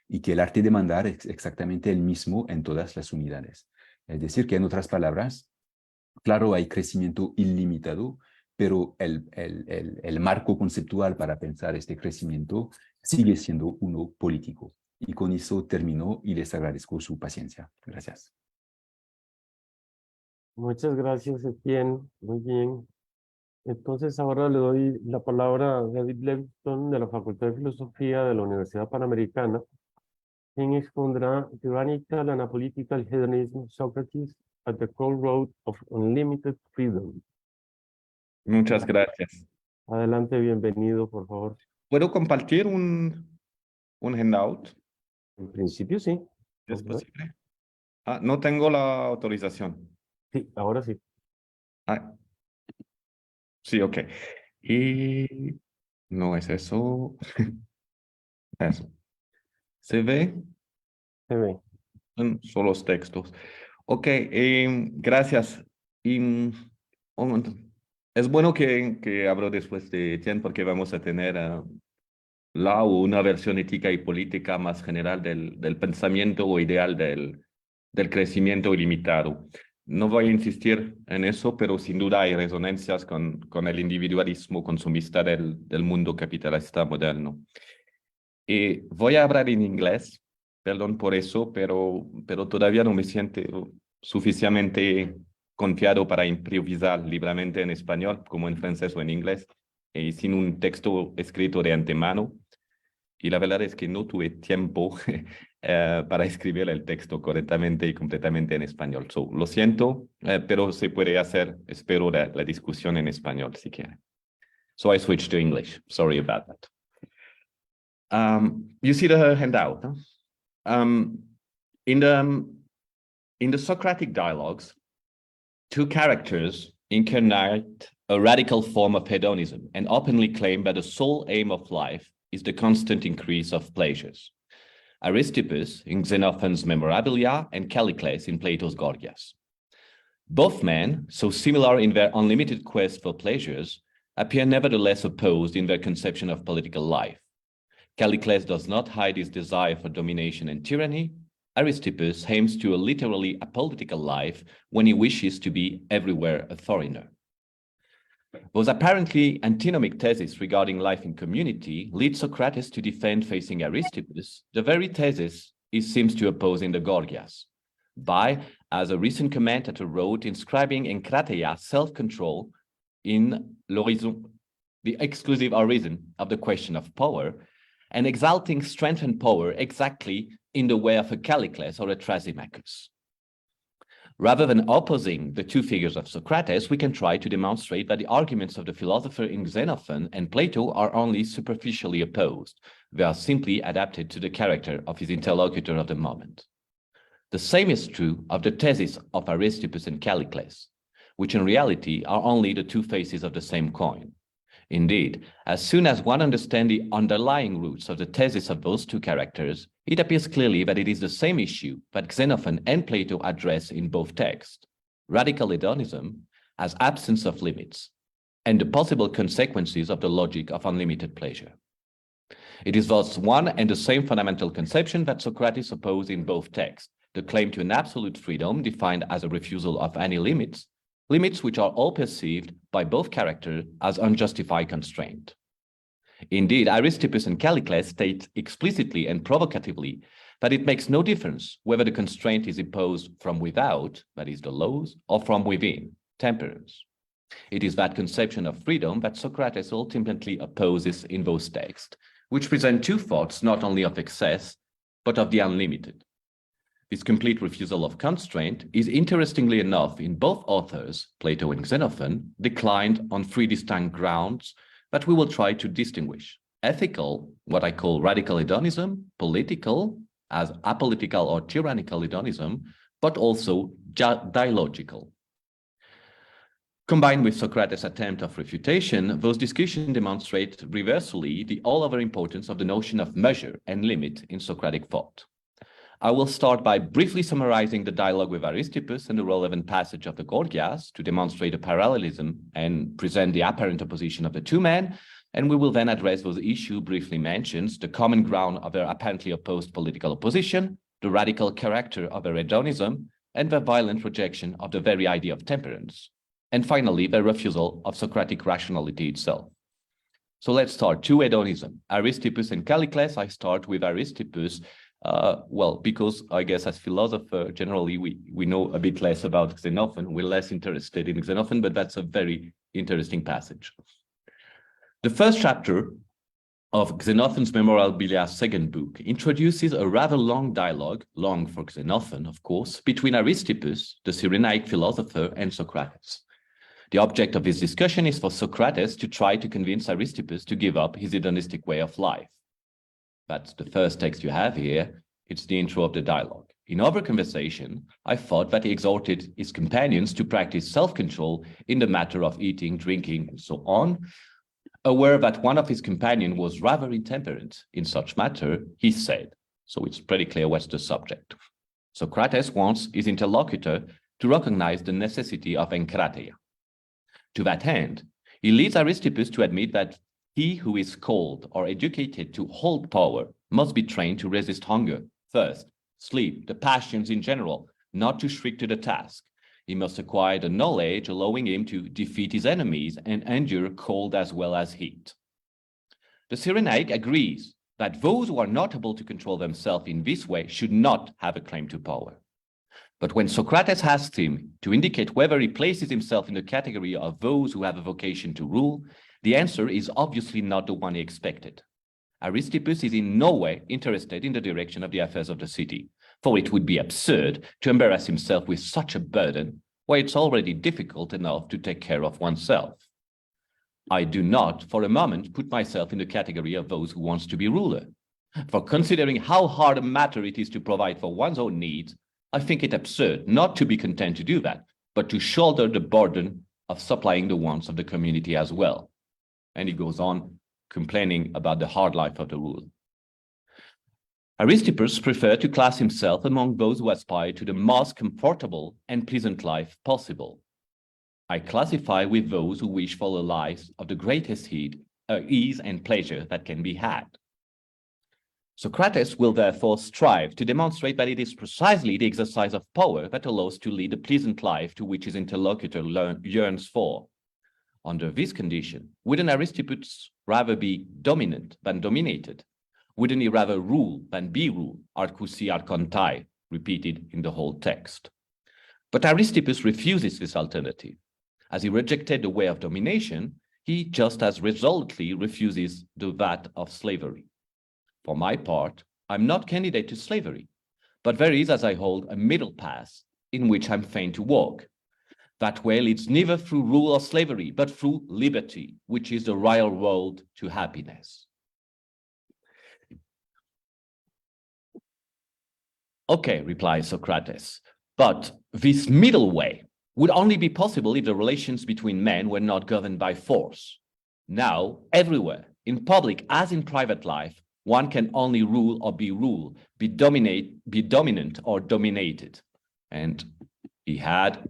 y que el arte de mandar es exactamente el mismo en todas las unidades. Es decir, que en otras palabras, claro, hay crecimiento ilimitado, pero el marco conceptual para pensar este crecimiento sigue siendo uno político. Y con eso termino y les agradezco su paciencia. Gracias. Muchas gracias, Etienne. Muy bien. Entonces ahora le doy la palabra a David Lévystone de la Facultad de Filosofía de la Universidad Panamericana, quien expondrá Tyrannical and apolitical hedonism, Socrates at the crossroad of unlimited freedom. Muchas gracias. Adelante, bienvenido, por favor. ¿Puedo compartir un handout? En principio sí. ¿Es Vamos a ver. posible? Ah, no tengo la autorización. Sí, ahora sí. Ah, sí, ok. Y no es eso. Eso. ¿Se ve? Se ve. Son los textos. Ok, gracias. Y, es bueno que abro después de Etienne porque vamos a tener una versión ética y política más general del pensamiento o ideal del crecimiento ilimitado. No voy a insistir en eso, pero sin duda hay resonancias con el individualismo consumista del mundo capitalista moderno. Y voy a hablar en inglés, perdón por eso, pero todavía no me siento suficientemente confiado para improvisar libremente en español, como en francés o en inglés, y sin un texto escrito de antemano. Y la verdad es que no tuve tiempo para escribir el texto correctamente y completamente en español. Lo siento, pero se puede hacer, espero, la discusión en español si quieren. So I switched to English. Sorry about that. You see the handout. Huh? In the Socratic dialogues, two characters incarnate a radical form of hedonism and openly claim that the sole aim of life is the constant increase of pleasures. Aristippus in Xenophon's Memorabilia and Callicles in Plato's Gorgias. Both men, so similar in their unlimited quest for pleasures, appear nevertheless opposed in their conception of political life. Callicles does not hide his desire for domination and tyranny. Aristippus aims to a literally apolitical life when he wishes to be everywhere a foreigner. Those apparently antinomic theses regarding life in community lead Socrates to defend facing Aristippus the very thesis he seems to oppose in the Gorgias, by, as a recent commentator wrote, inscribing in krateia self-control in l'horizon, the exclusive origin of the question of power, and exalting strength and power exactly in the way of a Callicles or a Thrasymachus. Rather than opposing the two figures of Socrates, we can try to demonstrate that the arguments of the philosopher in Xenophon and Plato are only superficially opposed. They are simply adapted to the character of his interlocutor of the moment. The same is true of the theses of Aristippus and Callicles, which in reality are only the two faces of the same coin. Indeed, as soon as one understands the underlying roots of the thesis of those two characters, it appears clearly that it is the same issue that Xenophon and Plato address in both texts: radical hedonism as absence of limits, and the possible consequences of the logic of unlimited pleasure. It is thus one and the same fundamental conception that Socrates opposed in both texts: the claim to an absolute freedom defined as a refusal of any limits, limits which are all perceived by both characters as unjustified constraint. Indeed, Aristippus and Callicles state explicitly and provocatively that it makes no difference whether the constraint is imposed from without, that is the laws, or from within, temperance. It is that conception of freedom that Socrates ultimately opposes in those texts, which present two thoughts not only of excess, but of the unlimited. This complete refusal of constraint is, interestingly enough, in both authors, Plato and Xenophon, declined on three distinct grounds that we will try to distinguish: ethical, what I call radical hedonism; political, as apolitical or tyrannical hedonism; but also dialogical. Combined with Socrates' attempt of refutation, those discussions demonstrate reversely the all-over importance of the notion of measure and limit in Socratic thought. I will start by briefly summarizing the dialogue with Aristippus and the relevant passage of the Gorgias to demonstrate a parallelism and present the apparent opposition of the two men, and we will then address those issues briefly mentioned: the common ground of their apparently opposed political opposition, the radical character of their hedonism, and their violent rejection of the very idea of temperance, and finally, their refusal of Socratic rationality itself. So let's start. To hedonism, Aristippus and Callicles. I start with Aristippus. Well, because I guess as philosopher, generally, we know a bit less about Xenophon. We're less interested in Xenophon, but that's a very interesting passage. The first chapter of Xenophon's Memorabilia second book introduces a rather long dialogue, long for Xenophon, of course, between Aristippus, the Cyrenaic philosopher, and Socrates. The object of this discussion is for Socrates to try to convince Aristippus to give up his hedonistic way of life. That's the first text you have here. It's the intro of the dialogue. In our conversation, I thought that he exhorted his companions to practice self-control in the matter of eating, drinking, and so on. Aware that one of his companions was rather intemperate in such matter, he said, so it's pretty clear what's the subject. Socrates wants his interlocutor to recognize the necessity of enkrateia. To that end, he leads Aristippus to admit that he who is called or educated to hold power must be trained to resist hunger, thirst, sleep, the passions in general, not to shriek to the task. He must acquire the knowledge allowing him to defeat his enemies and endure cold as well as heat. The Cyrenaic agrees that those who are not able to control themselves in this way should not have a claim to power. But when Socrates asks him to indicate whether he places himself in the category of those who have a vocation to rule, the answer is obviously not the one he expected. Aristippus is in no way interested in the direction of the affairs of the city, for it would be absurd to embarrass himself with such a burden, where it's already difficult enough to take care of oneself. I do not, for a moment, put myself in the category of those who wants to be ruler. For considering how hard a matter it is to provide for one's own needs, I think it absurd not to be content to do that, but to shoulder the burden of supplying the wants of the community as well. And he goes on complaining about the hard life of the ruler. Aristippus preferred to class himself among those who aspire to the most comfortable and pleasant life possible. I classify with those who wish for the lives of the greatest ease and pleasure that can be had. Socrates will therefore strive to demonstrate that it is precisely the exercise of power that allows to lead a pleasant life to which his interlocutor yearns for. Under this condition, wouldn't Aristippus rather be dominant than dominated? Wouldn't he rather rule than be ruled? Arkusi arkontai, repeated in the whole text. But Aristippus refuses this alternative. As he rejected the way of domination, he just as resolutely refuses that of slavery. For my part, I'm not candidate to slavery, but there is, as I hold, a middle path in which I'm fain to walk. That way leads neither through rule or slavery, but through liberty, which is the royal road to happiness. Okay, replies Socrates, but this middle way would only be possible if the relations between men were not governed by force. Now, everywhere, in public as in private life, one can only rule or be ruled, be dominant or dominated. And he had,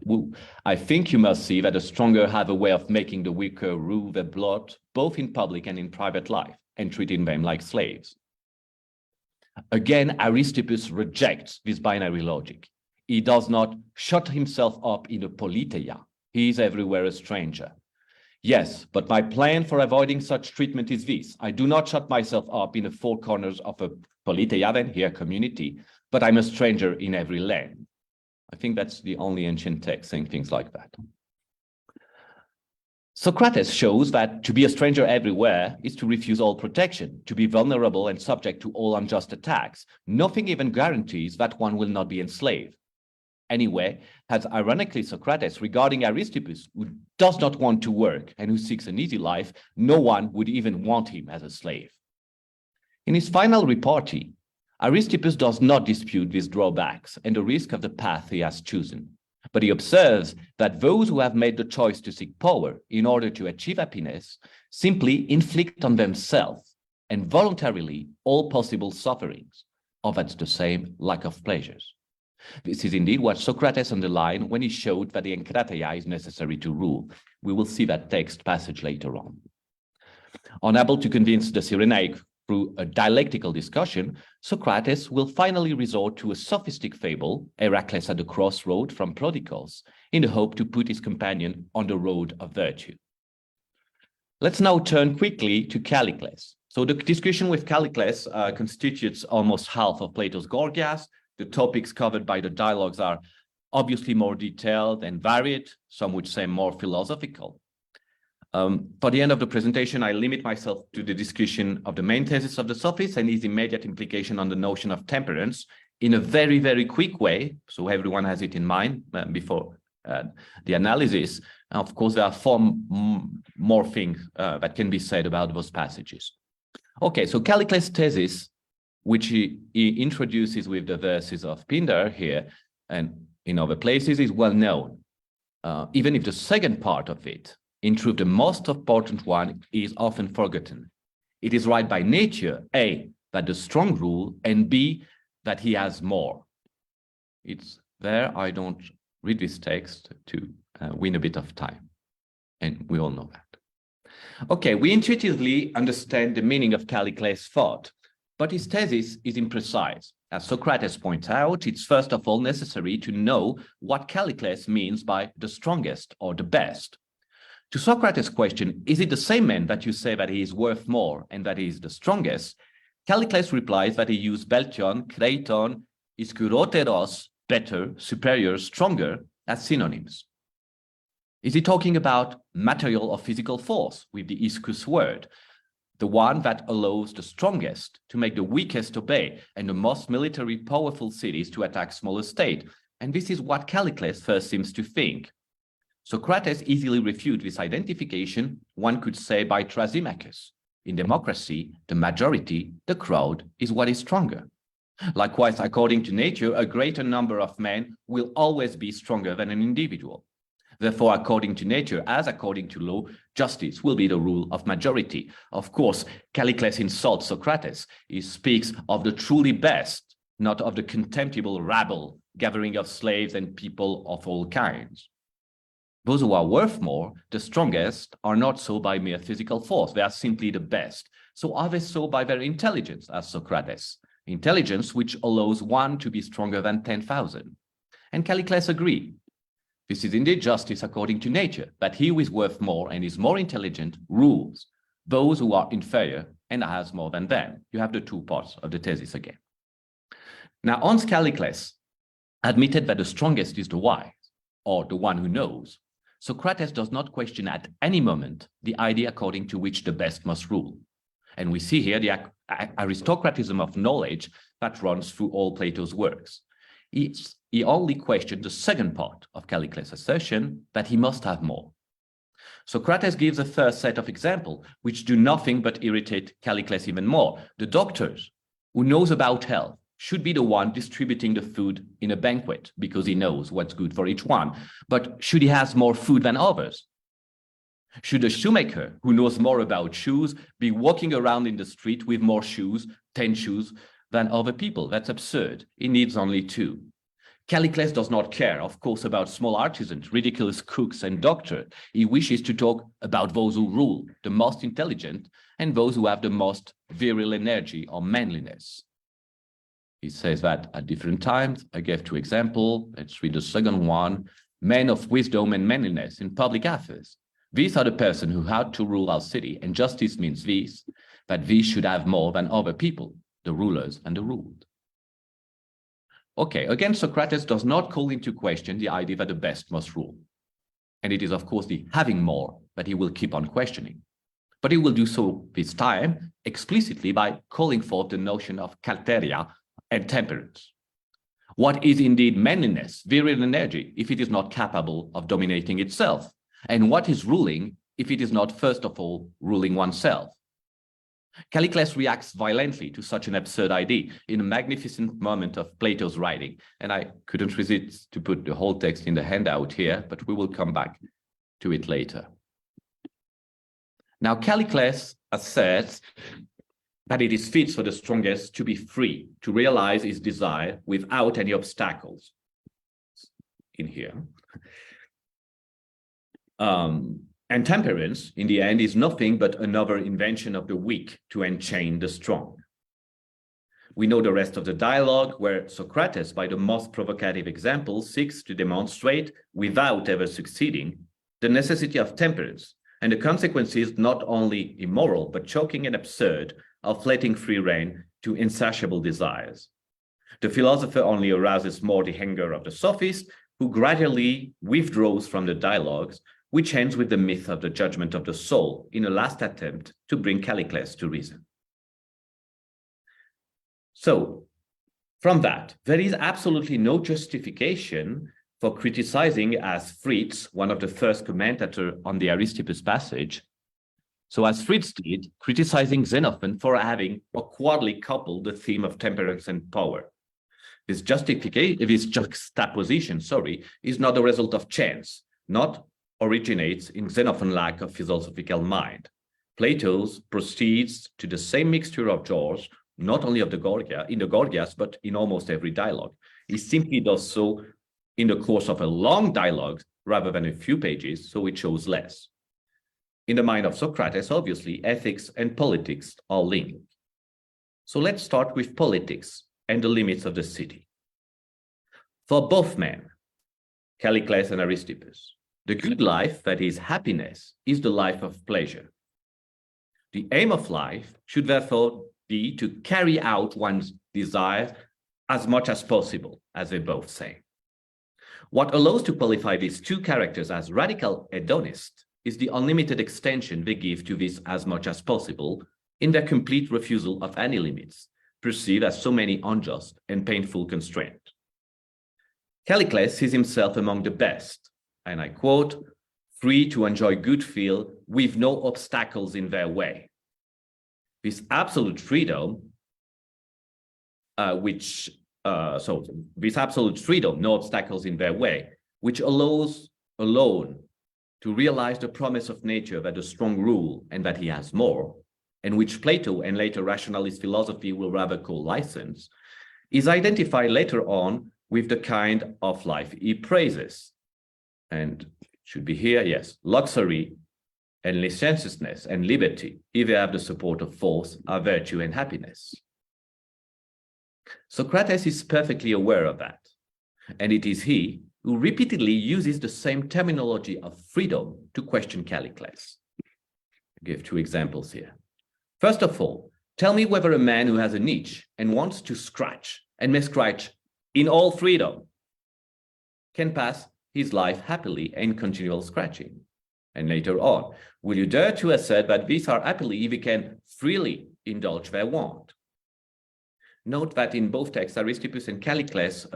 I think you must see that the stronger have a way of making the weaker rule their blood, both in public and in private life, and treating them like slaves. Again, Aristippus rejects this binary logic. He does not shut himself up in a politeia. He is everywhere a stranger. Yes, but my plan for avoiding such treatment is this. I do not shut myself up in the four corners of a politeia, then here community, but I'm a stranger in every land. I think that's the only ancient text saying things like that. Socrates shows that to be a stranger everywhere is to refuse all protection, to be vulnerable and subject to all unjust attacks. Nothing even guarantees that one will not be enslaved. Anyway, as ironically Socrates regarding Aristippus, who does not want to work and who seeks an easy life, no one would even want him as a slave. In his final repartee, Aristippus does not dispute these drawbacks and the risk of the path he has chosen, but he observes that those who have made the choice to seek power in order to achieve happiness simply inflict on themselves and voluntarily all possible sufferings, or that's the same, lack of pleasures. This is indeed what Socrates underlined when he showed that the enkrateia is necessary to rule. We will see that text passage later on. Unable to convince the Cyrenaic through a dialectical discussion, Socrates will finally resort to a sophistic fable, Heracles at the crossroad from Prodicus, in the hope to put his companion on the road of virtue. Let's now turn quickly to Callicles, So the discussion with Callicles constitutes almost half of Plato's Gorgias. The topics covered by the dialogues are obviously more detailed and varied, some would say more philosophical. For the end of the presentation, I limit myself to the discussion of the main thesis of the sophist and his immediate implication on the notion of temperance in a very, very quick way, so everyone has it in mind before the analysis. Of course, there are four more things that can be said about those passages. Okay, so Callicles' thesis, which he introduces with the verses of Pindar here and in other places, is well known, even if the second part of it, in truth, the most important one, is often forgotten. It is right by nature, A, that the strong rule, and B, that he has more. It's there. I don't read this text to win a bit of time, and we all know that. Okay, we intuitively understand the meaning of Callicles' thought, but his thesis is imprecise. As Socrates points out, it's first of all necessary to know what Callicles means by the strongest or the best. To Socrates' question, is it the same man that you say that he is worth more and that he is the strongest? Callicles replies that he used beltion, kreiton, iskouroteros, better, superior, stronger, as synonyms. Is he talking about material or physical force with the ischus word, the one that allows the strongest to make the weakest obey and the most military powerful cities to attack smaller states? And this is what Callicles first seems to think. Socrates easily refutes this identification, one could say by Thrasymachus. In democracy, the majority, the crowd, is what is stronger. Likewise, according to nature, a greater number of men will always be stronger than an individual. Therefore, according to nature, as according to law, justice will be the rule of majority. Of course, Callicles insults Socrates. He speaks of the truly best, not of the contemptible rabble, gathering of slaves and people of all kinds. Those who are worth more, the strongest, are not so by mere physical force. They are simply the best. So are they so by their intelligence, as Socrates? Intelligence which allows one to be stronger than 10,000. And Callicles agreed. This is indeed justice according to nature, that he who is worth more and is more intelligent rules those who are inferior and has more than them. You have the two parts of the thesis again. Now, once Callicles admitted that the strongest is the wise, or the one who knows, Socrates does not question at any moment the idea according to which the best must rule. And we see here the aristocratism of knowledge that runs through all Plato's works. He only questioned the second part of Callicles' assertion that he must have more. Socrates gives a first set of examples which do nothing but irritate Callicles even more. The doctors who knows about health should be the one distributing the food in a banquet because he knows what's good for each one. But should he have more food than others? Should a shoemaker who knows more about shoes be walking around in the street with more shoes, 10 shoes, than other people? That's absurd. He needs only 2. Callicles does not care, of course, about small artisans, ridiculous cooks and doctors. He wishes to talk about those who rule, the most intelligent, and those who have the most virile energy or manliness. He says that at different times. I gave 2 examples. Let's read the second one. Men of wisdom and manliness in public affairs. These are the persons who had to rule our city, and justice means this, that these should have more than other people, the rulers and the ruled. Okay, again, Socrates does not call into question the idea that the best must rule. And it is, of course, the having more that he will keep on questioning. But he will do so this time explicitly by calling forth the notion of kalteria and temperance. What is indeed manliness, virile energy, if it is not capable of dominating itself? And what is ruling if it is not, first of all, ruling oneself? Callicles reacts violently to such an absurd idea in a magnificent moment of Plato's writing. And I couldn't resist to put the whole text in the handout here, but we will come back to it later. Now, Callicles asserts that it is fit for the strongest to be free, to realize his desire without any obstacles. In here. And temperance, in the end, is nothing but another invention of the weak to enchain the strong. We know the rest of the dialogue, where Socrates, by the most provocative example, seeks to demonstrate, without ever succeeding, the necessity of temperance, and the consequence is not only immoral, but choking and absurd of letting free rein to insatiable desires. The philosopher only arouses more the anger of the sophist, who gradually withdraws from the dialogues, which ends with the myth of the judgment of the soul in a last attempt to bring Callicles to reason. So, from that, there is absolutely no justification for criticizing, as Fritz, one of the first commentators on the Aristippus passage, so as Fritz did, criticizing Xenophon for having awkwardly coupled the theme of temperance and power. This juxtaposition, is not the result of chance, not originates in Xenophon's lack of philosophical mind. Plato's proceeds to the same mixture of genres, not only of the Gorgias, but in almost every dialogue. He simply does so in the course of a long dialogue rather than a few pages, so it shows less. In the mind of Socrates, obviously, ethics and politics are linked. So let's start with politics and the limits of the city. For both men, Callicles and Aristippus, the good life, that is happiness, is the life of pleasure. The aim of life should therefore be to carry out one's desires as much as possible, as they both say. What allows to qualify these two characters as radical hedonists is the unlimited extension they give to this as much as possible in their complete refusal of any limits, perceived as so many unjust and painful constraints. Callicles sees himself among the best, and I quote, free to enjoy good feel with no obstacles in their way. This absolute freedom, this absolute freedom, no obstacles in their way, which allows alone to realize the promise of nature that a strong rule and that he has more, and which Plato and later rationalist philosophy will rather call license, is identified later on with the kind of life he praises. And should be here, yes, luxury and licentiousness and liberty, if they have the support of force, are virtue and happiness. Socrates is perfectly aware of that, and it is he who repeatedly uses the same terminology of freedom to question Callicles. I'll give two examples here. First of all, tell me whether a man who has an itch and wants to scratch and may scratch in all freedom can pass his life happily in continual scratching. And later on, will you dare to assert that these are happily if he can freely indulge their want? Note that in both texts, Aristippus and Callicles,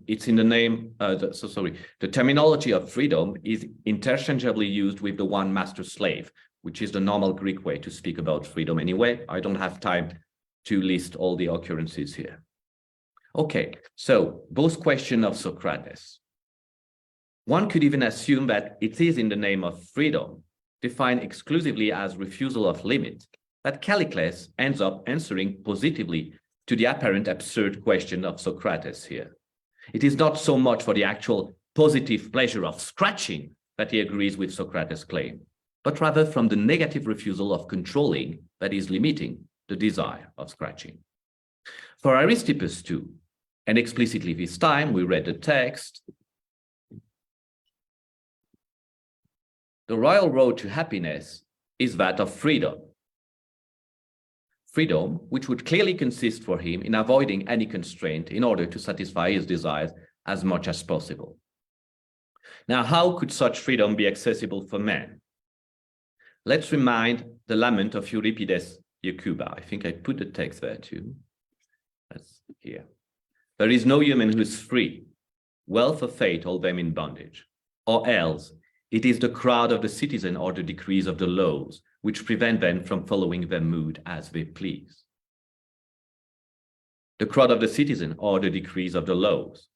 it's in the name, the terminology of freedom is interchangeably used with the one master-slave, which is the normal Greek way to speak about freedom anyway. I don't have time to list all the occurrences here. Okay, so both questions of Socrates. One could even assume that it is in the name of freedom, defined exclusively as refusal of limit, that Callicles ends up answering positively to the apparent absurd question of Socrates here. It is not so much for the actual positive pleasure of scratching that he agrees with Socrates' claim, but rather from the negative refusal of controlling, that is limiting, the desire of scratching. For Aristippus too, and explicitly this time, we read the text, the royal road to happiness is that of freedom. Freedom, which would clearly consist for him in avoiding any constraint in order to satisfy his desires as much as possible. Now, how could such freedom be accessible for man? Let's remind the lament of Euripides' Hecuba. I think I put the text there too. That's here. There is no human who is free. Wealth or fate hold them in bondage. Or else, it is the crowd of the citizen or the decrees of the laws which prevent them from following their mood as they please. The crowd of the citizen or the decrees of the laws.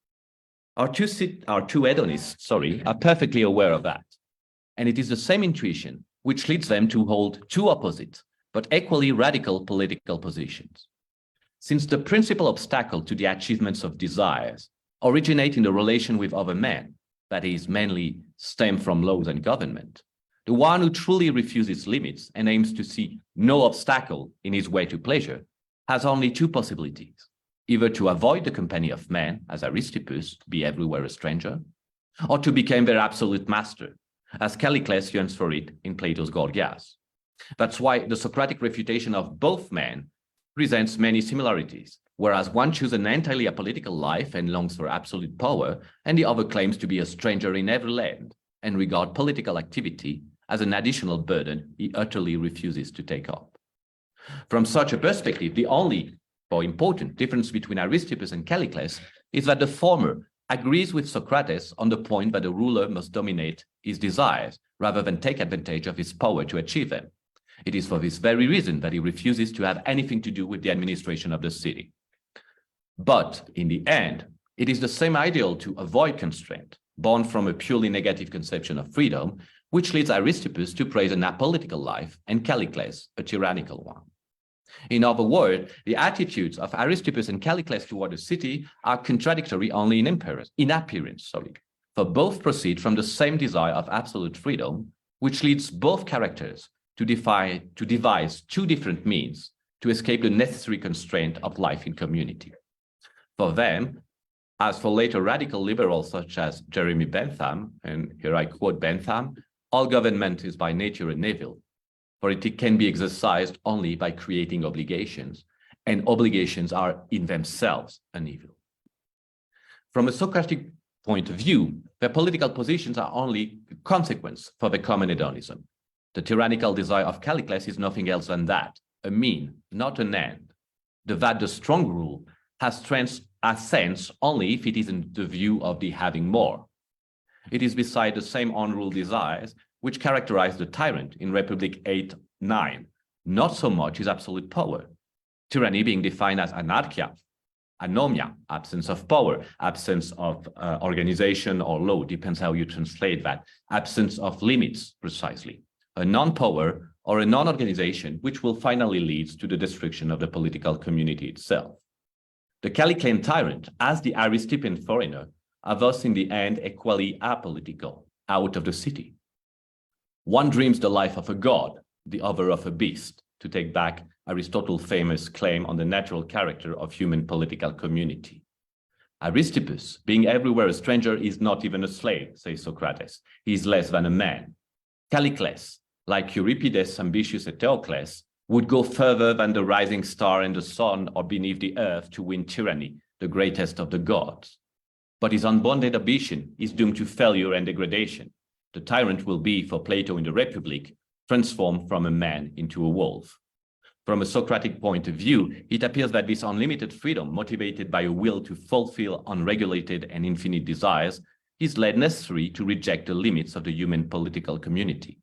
Our two hedonists, are perfectly aware of that. And it is the same intuition which leads them to hold two opposite, but equally radical political positions. Since the principal obstacle to the achievements of desires originate in the relation with other men, that is, mainly stem from laws and government, the one who truly refuses limits and aims to see no obstacle in his way to pleasure has only two possibilities: either to avoid the company of men, as Aristippus, be everywhere a stranger, or to become their absolute master, as Callicles yearns for it in Plato's Gorgias. That's why the Socratic refutation of both men presents many similarities, whereas one chooses an entirely apolitical life and longs for absolute power, and the other claims to be a stranger in every land and regard political activity as an additional burden he utterly refuses to take up. From such a perspective, the only or important difference between Aristippus and Callicles is that the former agrees with Socrates on the point that the ruler must dominate his desires rather than take advantage of his power to achieve them. It is for this very reason that he refuses to have anything to do with the administration of the city. But in the end, it is the same ideal to avoid constraint, born from a purely negative conception of freedom, which leads Aristippus to praise an apolitical life and Callicles a tyrannical one. In other words, the attitudes of Aristippus and Callicles toward the city are contradictory only in appearance, for both proceed from the same desire of absolute freedom, which leads both characters to devise two different means to escape the necessary constraint of life in community. For them, as for later radical liberals such as Jeremy Bentham, and here I quote Bentham, all government is by nature an evil, for it can be exercised only by creating obligations, and obligations are in themselves an evil. From a Socratic point of view, their political positions are only a consequence for the common hedonism. The tyrannical desire of Callicles is nothing else than that, a mean, not an end. That the strong rule has sense only if it is in the view of the having more. It is beside the same unruled desires which characterize the tyrant in Republic 8:9, not so much his absolute power. Tyranny being defined as anarchia, anomia, absence of power, absence of organization or law, depends how you translate that, absence of limits, precisely, a non-power or a non-organization, which will finally lead to the destruction of the political community itself. The Calliclean tyrant, as the Aristippian foreigner, are thus in the end equally apolitical, out of the city. One dreams the life of a god, the other of a beast, to take back Aristotle's famous claim on the natural character of human political community. Aristippus, being everywhere a stranger, is not even a slave, says Socrates. He is less than a man. Callicles, like Euripides' ambitious Eteocles, would go further than the rising star and the sun or beneath the earth to win tyranny, the greatest of the gods. But his unbounded ambition is doomed to failure and degradation. The tyrant will be, for Plato in the Republic, transformed from a man into a wolf. From a Socratic point of view, it appears that this unlimited freedom, motivated by a will to fulfill unregulated and infinite desires, is led necessary to reject the limits of the human political community.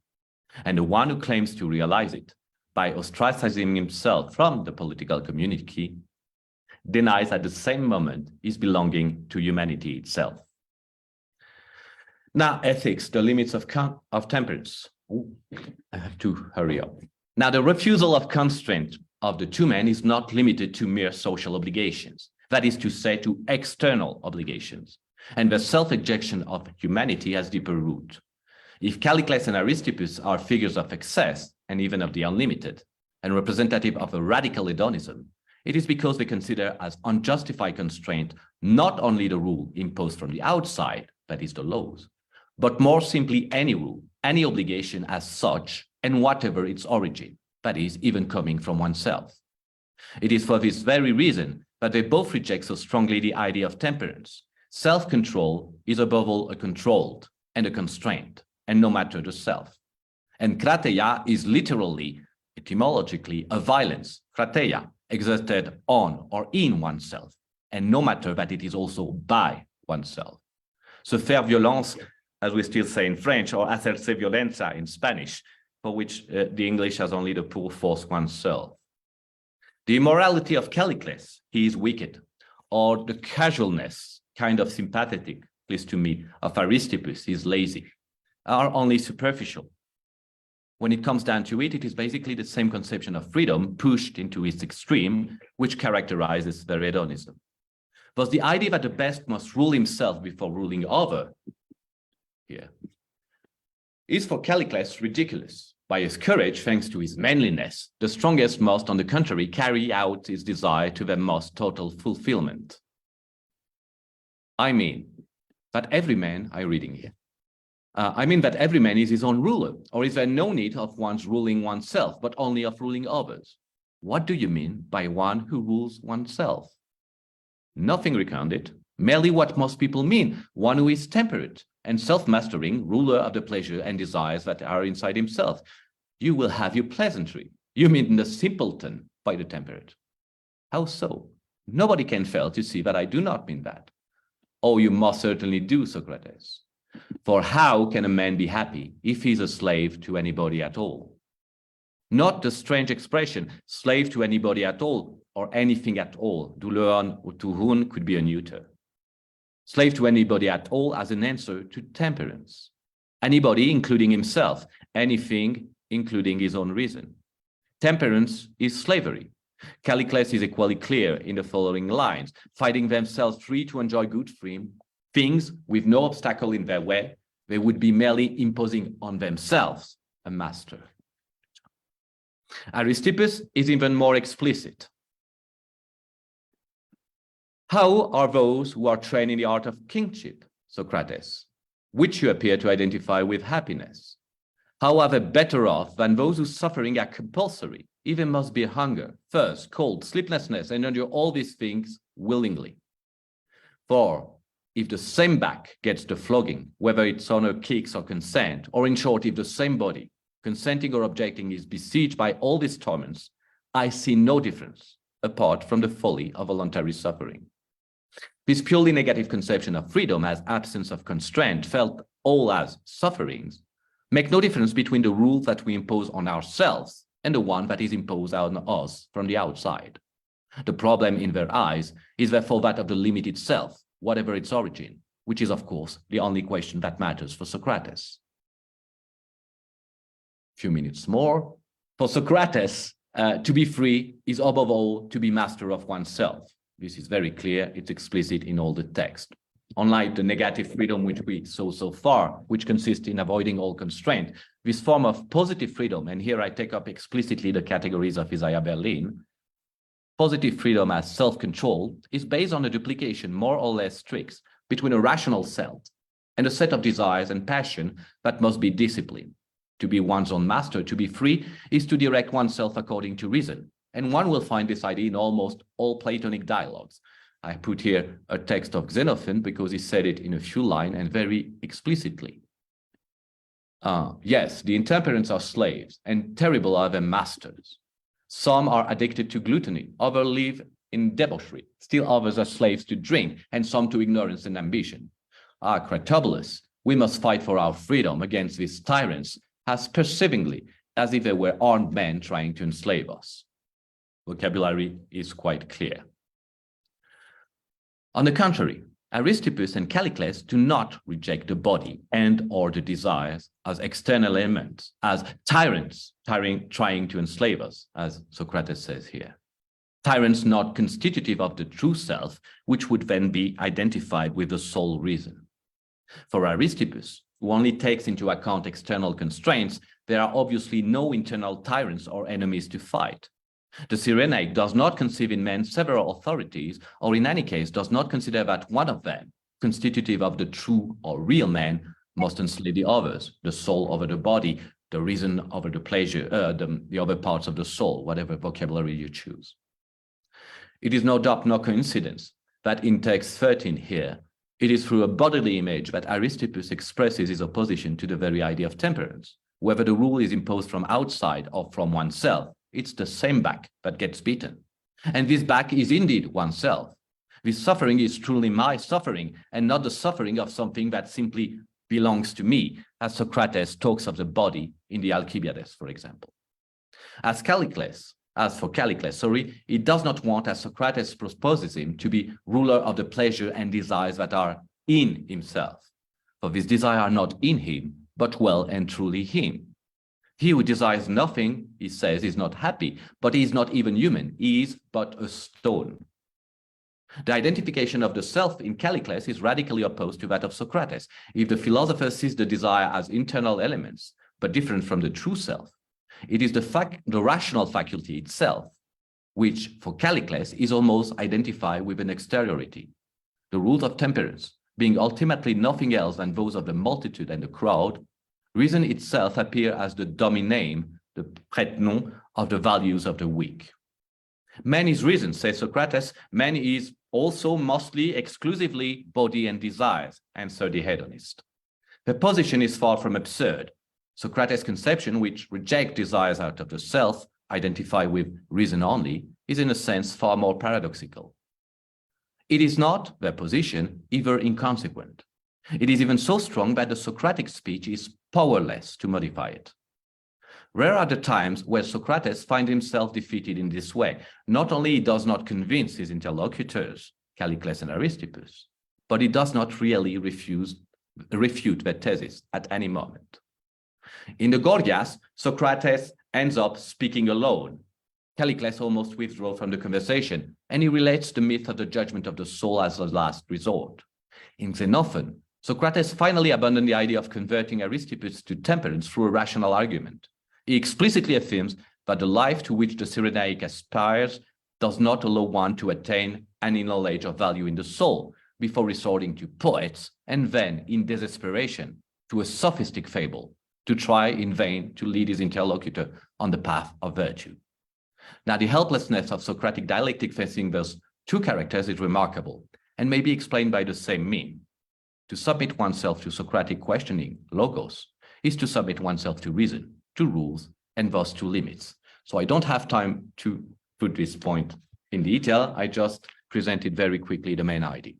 And the one who claims to realize it, by ostracizing himself from the political community, denies at the same moment his belonging to humanity itself. Now, ethics, the limits of temperance. Ooh, I have to hurry up. Now, the refusal of constraint of the two men is not limited to mere social obligations, that is to say, to external obligations, and the self-ejection of humanity has deeper root. If Callicles and Aristippus are figures of excess and even of the unlimited, and representative of a radical hedonism, it is because they consider as unjustified constraint not only the rule imposed from the outside, that is the laws, but more simply any rule, any obligation as such, and whatever its origin, that is, even coming from oneself. It is for this very reason that they both reject so strongly the idea of temperance. Self-control is above all a controlled and a constraint, and no matter the self. And krateia is literally, etymologically, a violence, krateia, exerted on or in oneself, and no matter that it is also by oneself. Se faire violence, as we still say in French, or hacerse violencia in Spanish, for which the English has only the pour force oneself. The immorality of Callicles, he is wicked, or the casualness, kind of sympathetic, at least to me, of Aristippus, he is lazy, are only superficial. When it comes down to it, it is basically the same conception of freedom pushed into its extreme, which characterizes their hedonism. Thus, the idea that the best must rule himself before ruling other, here, is for Callicles ridiculous. By his courage, thanks to his manliness, the strongest must, on the contrary, carry out his desire to their most total fulfillment. I mean that every man, I'm reading here, I mean that every man is his own ruler, or is there no need of one's ruling oneself, but only of ruling others? What do you mean by one who rules oneself? Nothing recounted, merely what most people mean, one who is temperate and self-mastering, ruler of the pleasure and desires that are inside himself. You will have your pleasantry. You mean the simpleton by the temperate. How so? Nobody can fail to see that I do not mean that. Oh, you must certainly do, Socrates. For how can a man be happy if he's a slave to anybody at all? Not the strange expression, slave to anybody at all, or anything at all, douleon or tuhun could be a neuter. Slave to anybody at all as an answer to temperance. Anybody, including himself, anything, including his own reason. Temperance is slavery. Callicles is equally clear in the following lines, finding themselves free to enjoy good things with no obstacle in their way, they would be merely imposing on themselves a master. Aristippus is even more explicit. How are those who are trained in the art of kingship, Socrates, which you appear to identify with happiness? How are they better off than those whose suffering are compulsory, even must be hunger, thirst, cold, sleeplessness, and endure all these things willingly? For if the same back gets the flogging, whether it's honor, kicks, or consent, or in short, if the same body, consenting or objecting, is besieged by all these torments, I see no difference apart from the folly of voluntary suffering. This purely negative conception of freedom as absence of constraint, felt all as sufferings, make no difference between the rule that we impose on ourselves and the one that is imposed on us from the outside. The problem in their eyes is therefore that of the limit itself, whatever its origin, which is, of course, the only question that matters for Socrates. A few minutes more. For Socrates, to be free is above all to be master of oneself. This is very clear, it's explicit in all the text. Unlike the negative freedom which we saw so far, which consists in avoiding all constraint, this form of positive freedom, and here I take up explicitly the categories of Isaiah Berlin, positive freedom as self-control is based on a duplication more or less strict between a rational self and a set of desires and passion that must be disciplined. To be one's own master, to be free, is to direct oneself according to reason. And one will find this idea in almost all Platonic dialogues. I put here a text of Xenophon because he said it in a few lines and very explicitly. Yes, the intemperants are slaves, and terrible are their masters. Some are addicted to gluttony, others live in debauchery, still others are slaves to drink, and some to ignorance and ambition. Cratobulus, we must fight for our freedom against these tyrants as perseveringly as if they were armed men trying to enslave us. Vocabulary is quite clear. On the contrary, Aristippus and Callicles do not reject the body and or the desires as external elements, as tyrants trying to enslave us, as Socrates says here. Tyrants not constitutive of the true self, which would then be identified with the sole reason. For Aristippus, who only takes into account external constraints, there are obviously no internal tyrants or enemies to fight. The Cyrenaic does not conceive in men several authorities, or in any case does not consider that one of them, constitutive of the true or real man, must enslave the others, the soul over the body, the reason over the pleasure, the other parts of the soul, whatever vocabulary you choose. It is no doubt no coincidence that in text 13 here, it is through a bodily image that Aristippus expresses his opposition to the very idea of temperance. Whether the rule is imposed from outside or from oneself, it's the same back that gets beaten. And this back is indeed oneself. This suffering is truly my suffering and not the suffering of something that simply belongs to me, as Socrates talks of the body in the Alcibiades, for example. As for Callicles, he does not want, as Socrates proposes him, to be ruler of the pleasure and desires that are in himself. For these desires are not in him, but well and truly him. He who desires nothing, he says, is not happy, but he is not even human. He is but a stone. The identification of the self in Callicles is radically opposed to that of Socrates. If the philosopher sees the desire as internal elements, but different from the true self, it is the rational faculty itself, which for Callicles is almost identified with an exteriority. The rules of temperance, being ultimately nothing else than those of the multitude and the crowd, reason itself appears as the dominame, the prénom of the values of the weak. Man is reason, says Socrates. Man is also mostly exclusively body and desires, answered the hedonist. The position is far from absurd. Socrates' conception, which rejects desires out of the self, identify with reason only, is in a sense far more paradoxical. It is not, their position, either inconsequent. It is even so strong that the Socratic speech is powerless to modify it. Rare are the times where Socrates finds himself defeated in this way. Not only he does not convince his interlocutors, Callicles and Aristippus, but he does not really refute their thesis at any moment. In the Gorgias, Socrates ends up speaking alone. Callicles almost withdraws from the conversation, and he relates the myth of the judgment of the soul as a last resort. In Xenophon, Socrates finally abandoned the idea of converting Aristippus to temperance through a rational argument. He explicitly affirms that the life to which the Cyrenaic aspires does not allow one to attain any knowledge of value in the soul before resorting to poets and then, in desperation, to a sophistic fable, to try in vain to lead his interlocutor on the path of virtue. Now, the helplessness of Socratic dialectic facing those two characters is remarkable and may be explained by the same mean. To submit oneself to Socratic questioning, logos, is to submit oneself to reason, to rules, and thus to limits. So I don't have time to put this point in detail. I just presented very quickly the main idea.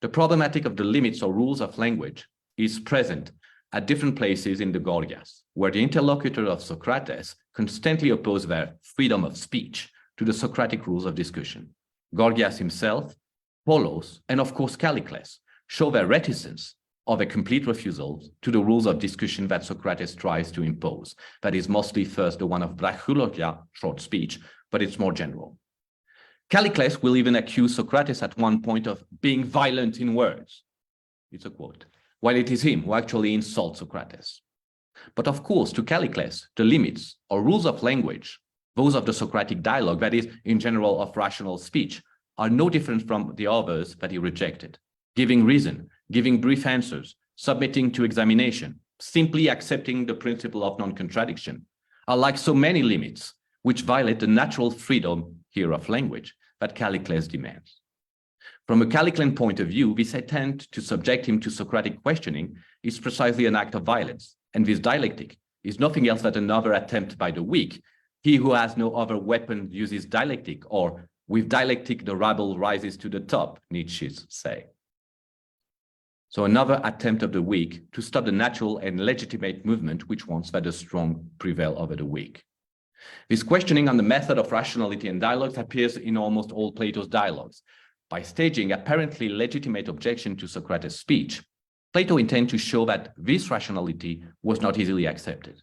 The problematic of the limits or rules of language is present at different places in the Gorgias, where the interlocutor of Socrates constantly oppose their freedom of speech to the Socratic rules of discussion. Gorgias himself, Polos, and of course Callicles show their reticence of a complete refusal to the rules of discussion that Socrates tries to impose. That is mostly first the one of brachologia, short speech, but it's more general. Callicles will even accuse Socrates at one point of being violent in words. It's a quote. While it is him who actually insults Socrates. But of course, to Callicles, the limits or rules of language, those of the Socratic dialogue, that is, in general, of rational speech, are no different from the others that he rejected. Giving reason, giving brief answers, submitting to examination, simply accepting the principle of non-contradiction, are like so many limits which violate the natural freedom here of language that Callicles demands. From a Calliclean point of view, this attempt to subject him to Socratic questioning is precisely an act of violence, and this dialectic is nothing else than another attempt by the weak. He who has no other weapon uses dialectic, or with dialectic the rabble rises to the top, Nietzsche say. So another attempt of the weak to stop the natural and legitimate movement which wants that the strong prevail over the weak. This questioning on the method of rationality and dialogues appears in almost all Plato's dialogues. By staging apparently legitimate objection to Socrates' speech, Plato intended to show that this rationality was not easily accepted.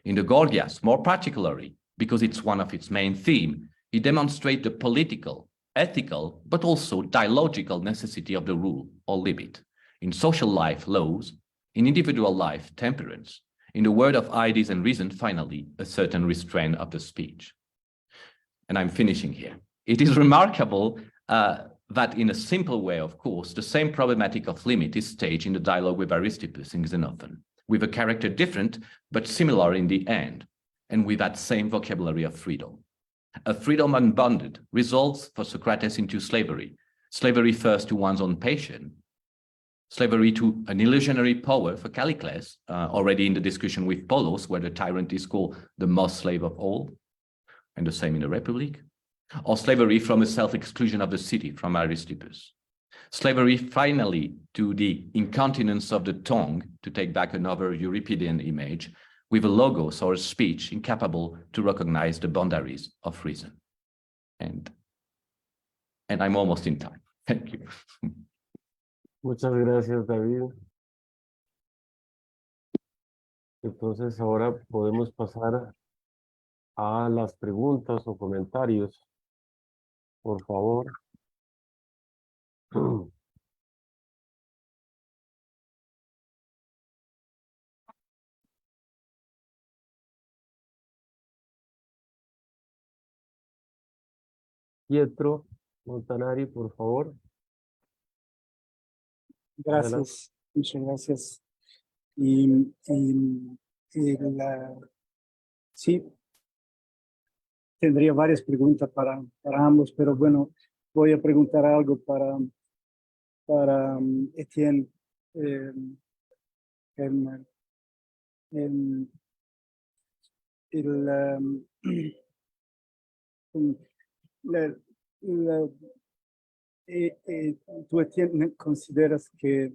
In the Gorgias, more particularly, because it's one of its main themes, he demonstrates the political, ethical, but also dialogical necessity of the rule or limit. In social life, laws; in individual life, temperance; in the world of ideas and reason, finally, a certain restraint of the speech. And I'm finishing here. It is remarkable that in a simple way, of course, the same problematic of limit is staged in the dialogue with Aristippus in Xenophon, with a character different, but similar in the end, and with that same vocabulary of freedom. A freedom unbounded results for Socrates into slavery. Slavery first to one's own passion, slavery to an illusionary power for Callicles, already in the discussion with Polos, where the tyrant is called the most slave of all, and the same in the Republic, or slavery from a self-exclusion of the city from Aristippus. Slavery finally to the incontinence of the tongue, to take back another Euripidean image, with a logos or a speech incapable to recognize the boundaries of reason. And I'm almost in time. Thank you. Muchas gracias, David. Entonces ahora podemos pasar a las preguntas o comentarios. Por favor. Pietro Montanari, por favor. Gracias, muchas gracias. Y sí, tendría varias preguntas para ambos, pero bueno, voy a preguntar algo para Etienne, Helmer. La- la- ¿Tú, Etienne, consideras que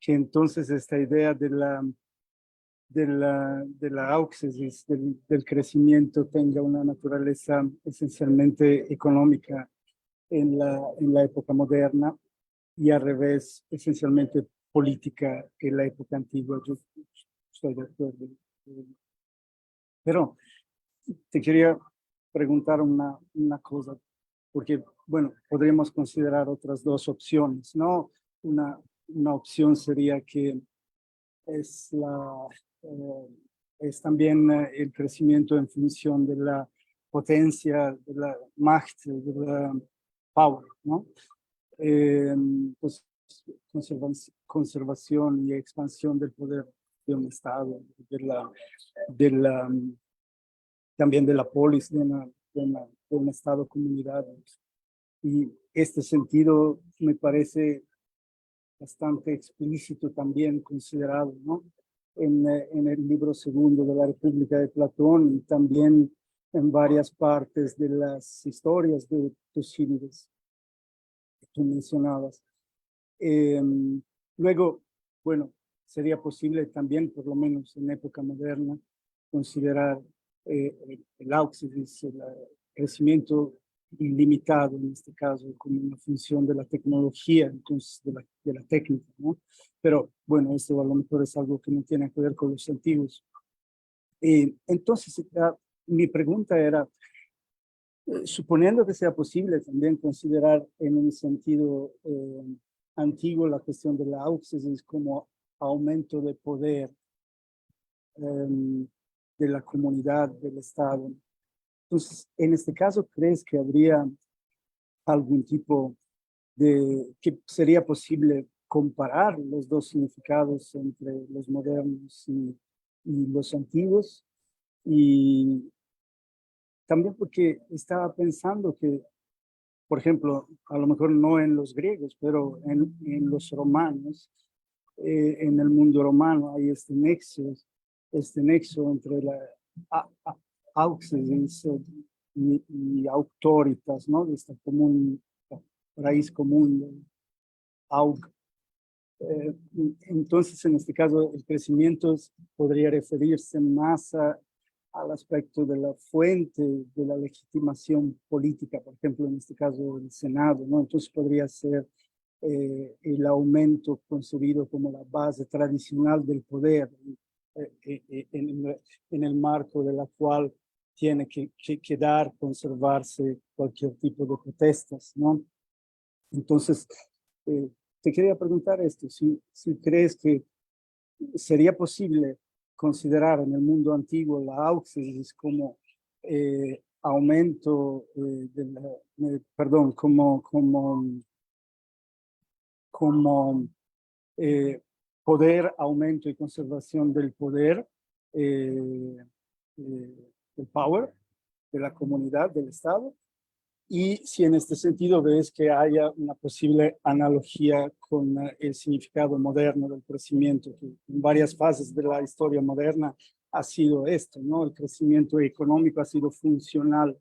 entonces esta idea de la auxesis, del crecimiento, tenga una naturaleza esencialmente económica en la época moderna y al revés, esencialmente política en la época antigua? Yo estoy de acuerdo. Pero te quería preguntar una cosa, porque, bueno, podríamos considerar otras dos opciones, ¿no? Una opción sería que es, es también el crecimiento en función de la potencia, de la Macht, de la power, ¿no? Pues, conservación y expansión del poder de un Estado, de la, también de la polis, de un Estado comunidad. Y este sentido me parece bastante explícito también considerado, ¿no? En el libro segundo de la República de Platón y también en varias partes de las historias de Tucídides que tú mencionabas. Luego, bueno, sería posible también, por lo menos en época moderna, considerar el auxesis, el crecimiento ilimitado, en este caso, como una función de la tecnología, entonces de la técnica, ¿no? Pero bueno, esto a lo mejor es algo que no tiene que ver con los antiguos. Entonces, mi pregunta era, suponiendo que sea posible también considerar en un sentido antiguo la cuestión de la auxesis como aumento de poder de la comunidad, del Estado. Entonces, en este caso, ¿crees que habría algún tipo que sería posible comparar los dos significados entre los modernos y los antiguos? Y también porque estaba pensando que, por ejemplo, a lo mejor no en los griegos, pero en los romanos, en el mundo romano hay este nexo entre la auxesis y auctoritas, ¿no? De esta raíz común, aug. Entonces, en este caso, el crecimiento podría referirse más al aspecto de la fuente de la legitimación política, por ejemplo, en este caso el Senado, ¿no? Entonces podría ser el aumento concebido como la base tradicional del poder, en el marco de la cual tiene que quedar, conservarse cualquier tipo de protestas, ¿no? Entonces, te quería preguntar esto, si crees que sería posible considerar en el mundo antiguo la auxesis como aumento perdón, como poder, aumento y conservación del poder, del power, de la comunidad, del Estado, y si en este sentido ves que haya una posible analogía con el significado moderno del crecimiento, que en varias fases de la historia moderna ha sido esto, ¿no? El crecimiento económico ha sido funcional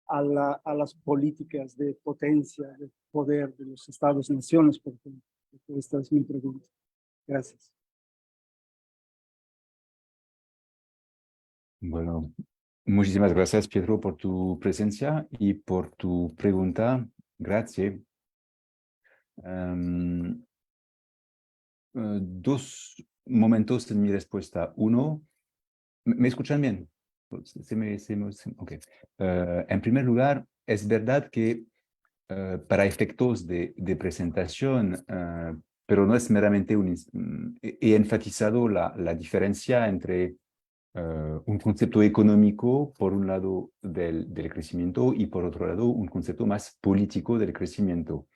a las políticas de potencia, de poder de los Estados-naciones, por ejemplo. Esta es mi pregunta. Gracias. Bueno, muchísimas gracias, Pietro, por tu presencia y por tu pregunta. Gracias. Dos momentos en mi respuesta. Uno, ¿me escuchan bien? Ok. En primer lugar, es verdad que para efectos de presentación, pero no es meramente he enfatizado la diferencia entre un concepto económico, por un lado, del crecimiento y por otro lado, un concepto más político del crecimiento.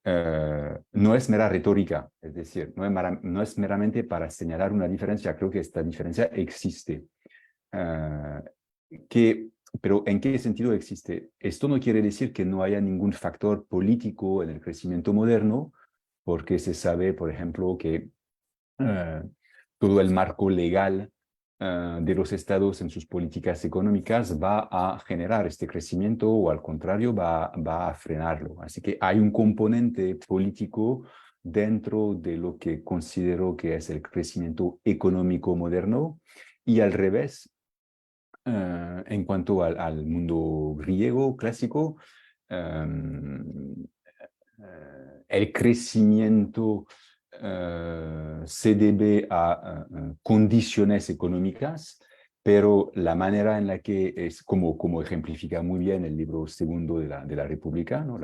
no es mera retórica, es decir, no es meramente para señalar una diferencia, creo que esta diferencia existe. Pero ¿en qué sentido existe? Esto no quiere decir que no haya ningún factor político en el crecimiento moderno, porque se sabe, por ejemplo, que todo el marco legal de los estados en sus políticas económicas va a generar este crecimiento o al contrario va a frenarlo. Así que hay un componente político dentro de lo que considero que es el crecimiento económico moderno y al revés, en cuanto al mundo griego clásico, el crecimiento se debe a condiciones económicas, pero la manera en la que es, como ejemplifica muy bien el libro segundo de la República, ¿no?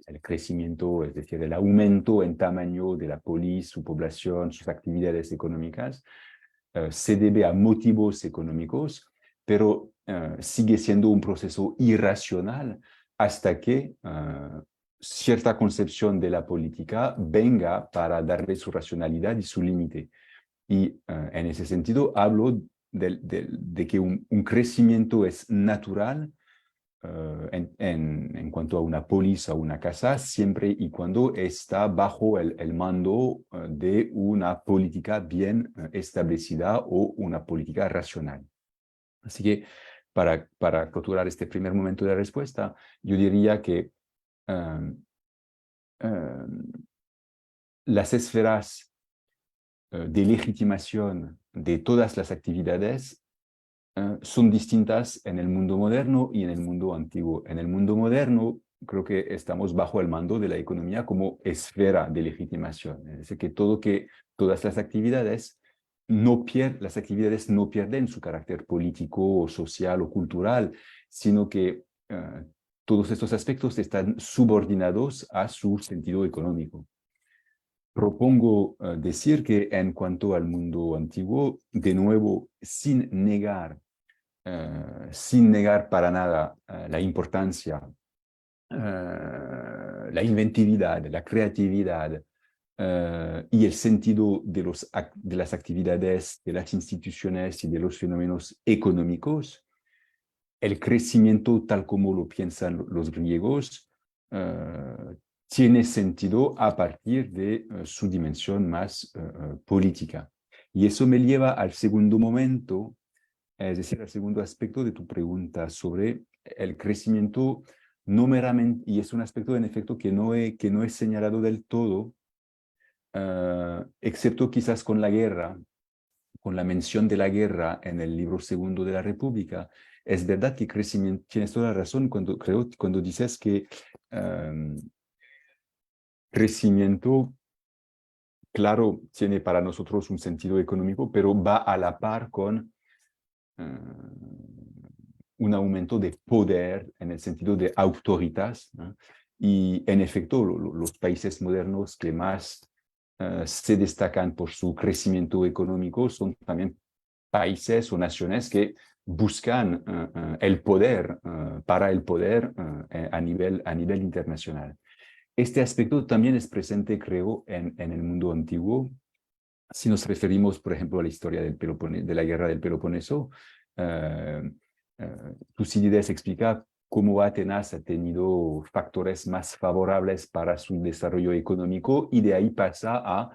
El crecimiento, es decir, el aumento en tamaño de la polis, su población, sus actividades económicas, se debe a motivos económicos, pero sigue siendo un proceso irracional hasta que cierta concepción de la política venga para darle su racionalidad y su límite. Y en ese sentido hablo de que un crecimiento es natural en cuanto a una polis o una casa, siempre y cuando está bajo el mando de una política bien establecida o una política racional. Así que para capturar este primer momento de respuesta, yo diría que las esferas de legitimación de todas las actividades son distintas en el mundo moderno y en el mundo antiguo. En el mundo moderno, creo que estamos bajo el mando de la economía como esfera de legitimación. Es decir, que todas las actividades no pierden su carácter político, social o cultural, sino que todos estos aspectos están subordinados a su sentido económico. Propongo decir que en cuanto al mundo antiguo, de nuevo, sin negar para nada la importancia, la inventividad, la creatividad y el sentido de las actividades, de las instituciones y de los fenómenos económicos, el crecimiento tal como lo piensan los griegos tiene sentido a partir de su dimensión más política. Y eso me lleva al segundo momento, es decir, al segundo aspecto de tu pregunta sobre el crecimiento no meramente, y es un aspecto en efecto que no he señalado del todo, excepto quizás con la guerra, con la mención de la guerra en el libro segundo de la República. Es verdad que crecimiento, tienes toda la razón cuando dices que crecimiento, claro, tiene para nosotros un sentido económico, pero va a la par con un aumento de poder en el sentido de autoritas, ¿no? Y en efecto, los países modernos que más se destacan por su crecimiento económico son también países o naciones que buscan el poder para el poder a nivel internacional. Este aspecto también es presente, creo, en el mundo antiguo. Si nos referimos, por ejemplo, a la historia de la guerra del Peloponeso, Tucídides explica cómo Atenas ha tenido factores más favorables para su desarrollo económico y de ahí pasa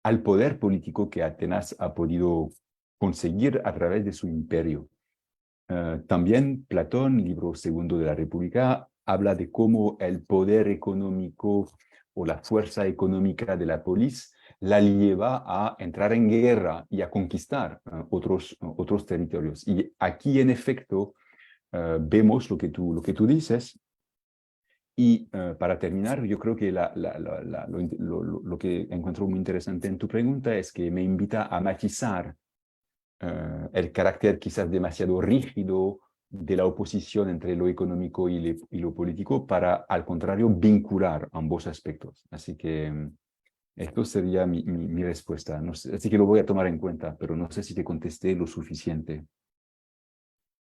al poder político que Atenas ha podido conseguir a través de su imperio. También Platón, libro segundo de la República, habla de cómo el poder económico o la fuerza económica de la polis la lleva a entrar en guerra y a conquistar otros territorios. Y aquí, en efecto, vemos lo que tú dices. Y para terminar, yo creo que lo que encuentro muy interesante en tu pregunta es que me invita a matizar el carácter quizás demasiado rígido de la oposición entre lo económico y lo político para, al contrario, vincular ambos aspectos. Así que esto sería mi respuesta. No sé, así que lo voy a tomar en cuenta, pero no sé si te contesté lo suficiente.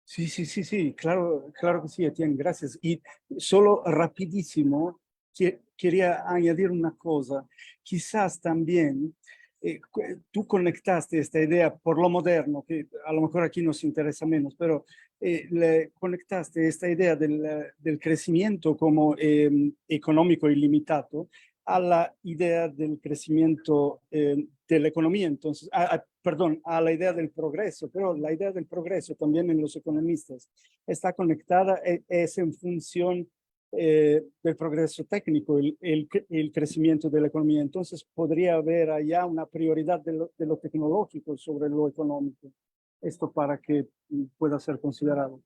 Sí, claro que sí, Etienne, gracias. Y solo rapidísimo, quería añadir una cosa. Quizás también tú conectaste esta idea por lo moderno, que a lo mejor aquí nos interesa menos, pero le conectaste esta idea del crecimiento como económico ilimitado a la idea del crecimiento de la economía. Entonces, perdón, a la idea del progreso, pero la idea del progreso también en los economistas está conectada, es en función del progreso técnico, el crecimiento de la economía. Entonces podría haber allá una prioridad de lo tecnológico sobre lo económico. Esto para que pueda ser considerado.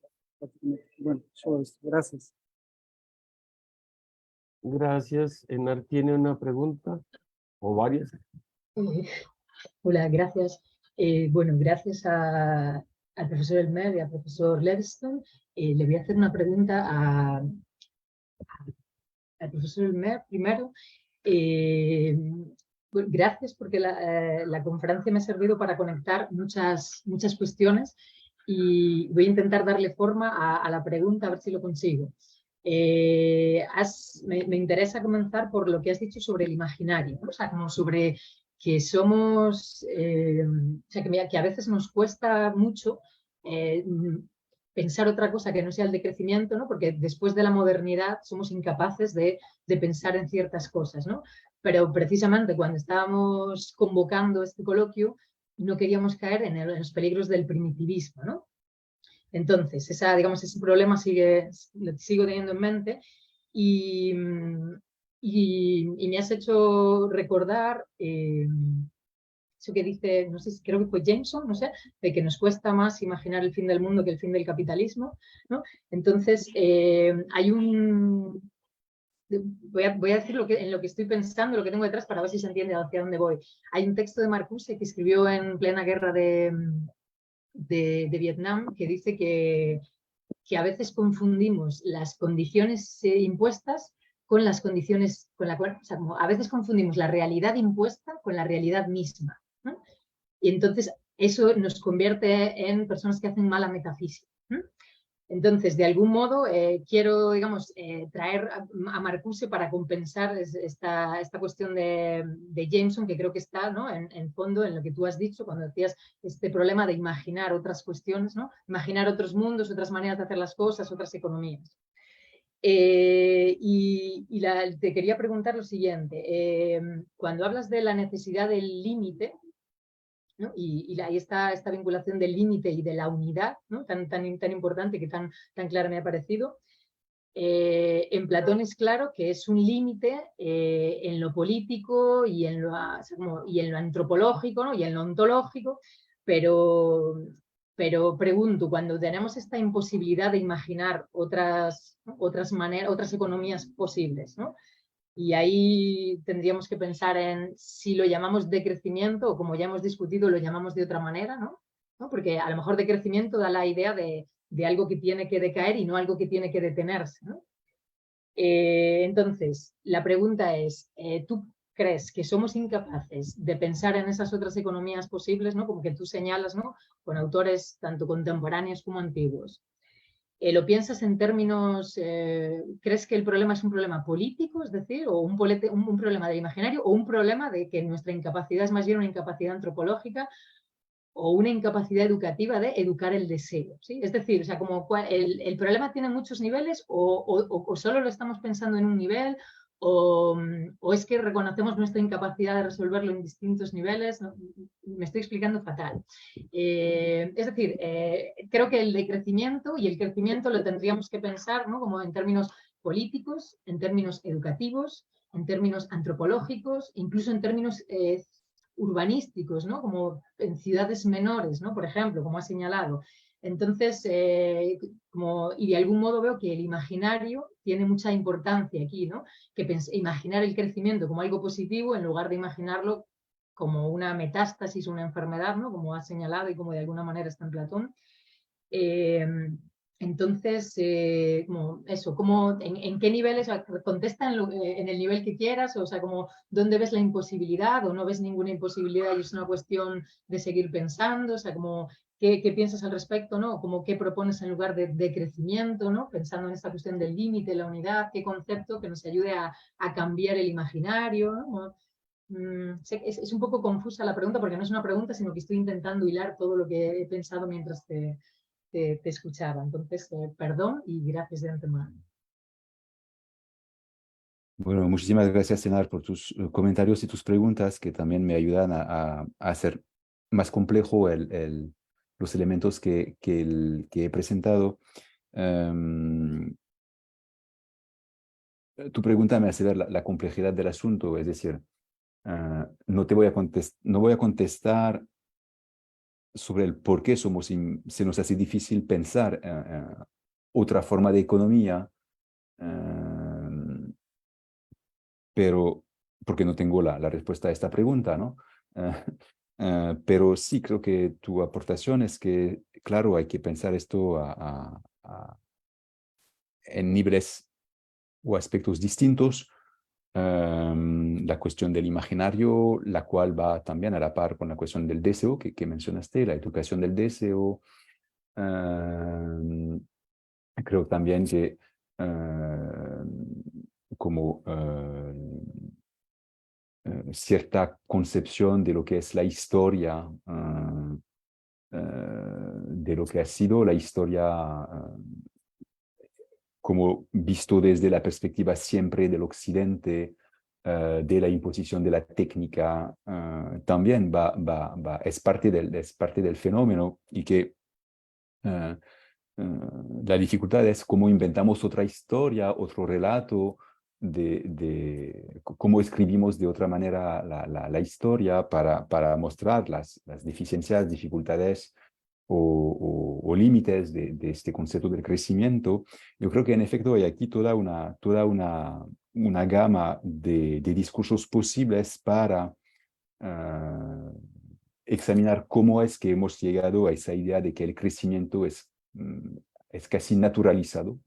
Bueno, solo esto. Gracias. Gracias. Enar tiene una pregunta o varias. Hola, gracias. Bueno, gracias al profesor Helmer y al profesor Lévystone. Le voy a hacer una pregunta al profesor Helmer primero. Bueno, gracias porque la conferencia me ha servido para conectar muchas cuestiones y voy a intentar darle forma a la pregunta, a ver si lo consigo. Me interesa comenzar por lo que has dicho sobre el imaginario, ¿no? O sea, como sobre que somos, o sea, que a veces nos cuesta mucho pensar otra cosa que no sea el decrecimiento, ¿no? Porque después de la modernidad somos incapaces de pensar en ciertas cosas, ¿no? Pero precisamente cuando estábamos convocando este coloquio no queríamos caer en los peligros del primitivismo, ¿no? Entonces, ese problema lo sigo teniendo en mente y me has hecho recordar eso que dice, no sé, creo que fue Jameson, no sé, de que nos cuesta más imaginar el fin del mundo que el fin del capitalismo, ¿no? Entonces, hay un... Voy a decir en lo que estoy pensando, lo que tengo detrás para ver si se entiende hacia dónde voy. Hay un texto de Marcuse que escribió en plena guerra de Vietnam que dice que a veces confundimos las condiciones impuestas con las condiciones, o sea, como a veces confundimos la realidad impuesta con la realidad misma, ¿no? Y entonces eso nos convierte en personas que hacen mala metafísica, ¿no? Entonces, de algún modo, quiero, digamos, traer a Marcuse para compensar esta cuestión de Jameson, que creo que está, ¿no? en fondo en lo que tú has dicho cuando decías este problema de imaginar otras cuestiones, ¿no? Imaginar otros mundos, otras maneras de hacer las cosas, otras economías. Te quería preguntar lo siguiente. Cuando hablas de la necesidad del límite, ¿no? Y ahí está esta vinculación del límite y de la unidad, ¿no? tan importante que tan clara me ha parecido. En Platón es claro que es un límite en lo político y en lo antropológico, ¿no? Y en lo ontológico, pero pregunto, cuando tenemos esta imposibilidad de imaginar otras economías posibles, ¿no? Y ahí tendríamos que pensar en si lo llamamos decrecimiento o, como ya hemos discutido, lo llamamos de otra manera, ¿no? Porque a lo mejor decrecimiento da la idea de algo que tiene que decaer y no algo que tiene que detenerse, ¿no? Entonces, la pregunta es, ¿tú crees que somos incapaces de pensar en esas otras economías posibles, ¿no? Como que tú señalas, ¿no? Con autores tanto contemporáneos como antiguos. ¿Lo piensas en términos, crees que el problema es un problema político, es decir, o un problema de imaginario, o un problema de que nuestra incapacidad es más bien una incapacidad antropológica o una incapacidad educativa de educar el deseo, ¿sí? Es decir, o sea, como el problema tiene muchos niveles o solo lo estamos pensando en un nivel o es que reconocemos nuestra incapacidad de resolverlo en distintos niveles, ¿no? Me estoy explicando fatal. Es decir, creo que el decrecimiento y el crecimiento lo tendríamos que pensar, ¿no? Como en términos políticos, en términos educativos, en términos antropológicos, incluso en términos urbanísticos, ¿no? Como en ciudades menores, ¿no? Por ejemplo, como ha señalado. Entonces, y de algún modo veo que el imaginario tiene mucha importancia aquí, ¿no? Que imaginar el crecimiento como algo positivo en lugar de imaginarlo como una metástasis, una enfermedad, ¿no? Como ha señalado y como de alguna manera está en Platón. Entonces, ¿en qué niveles? Contesta en el nivel que quieras, o sea, como ¿dónde ves la imposibilidad o no ves ninguna imposibilidad y es una cuestión de seguir pensando? O sea, como ¿Qué piensas al respecto, ¿no? Como qué propones en lugar de crecimiento, ¿no? Pensando en esta cuestión del límite, la unidad, qué concepto que nos ayude a cambiar el imaginario, ¿no? Sé que es un poco confusa la pregunta porque no es una pregunta, sino que estoy intentando hilar todo lo que he pensado mientras te escuchaba. Entonces, perdón y gracias de antemano. Bueno, muchísimas gracias, Senar, por tus comentarios y tus preguntas que también me ayudan a hacer más complejo los elementos que he presentado. Tu pregunta me hace ver la complejidad del asunto, es decir, no voy a contestar sobre el por qué se nos hace difícil pensar otra forma de economía, pero porque no tengo la respuesta a esta pregunta, ¿no? Pero sí creo que tu aportación es que, claro, hay que pensar esto en niveles o aspectos distintos. La cuestión del imaginario, la cual va también a la par con la cuestión del deseo que mencionaste, la educación del deseo. Creo también que como cierta concepción de lo que es la historia, de lo que ha sido la historia como visto desde la perspectiva siempre del occidente, de la imposición de la técnica, también es parte del fenómeno y que la dificultad es cómo inventamos otra historia, otro relato, de cómo escribimos de otra manera la historia para mostrar las deficiencias, dificultades o límites de este concepto del crecimiento. Yo creo que en efecto hay aquí toda una gama de discursos posibles para examinar cómo es que hemos llegado a esa idea de que el crecimiento es casi naturalizado,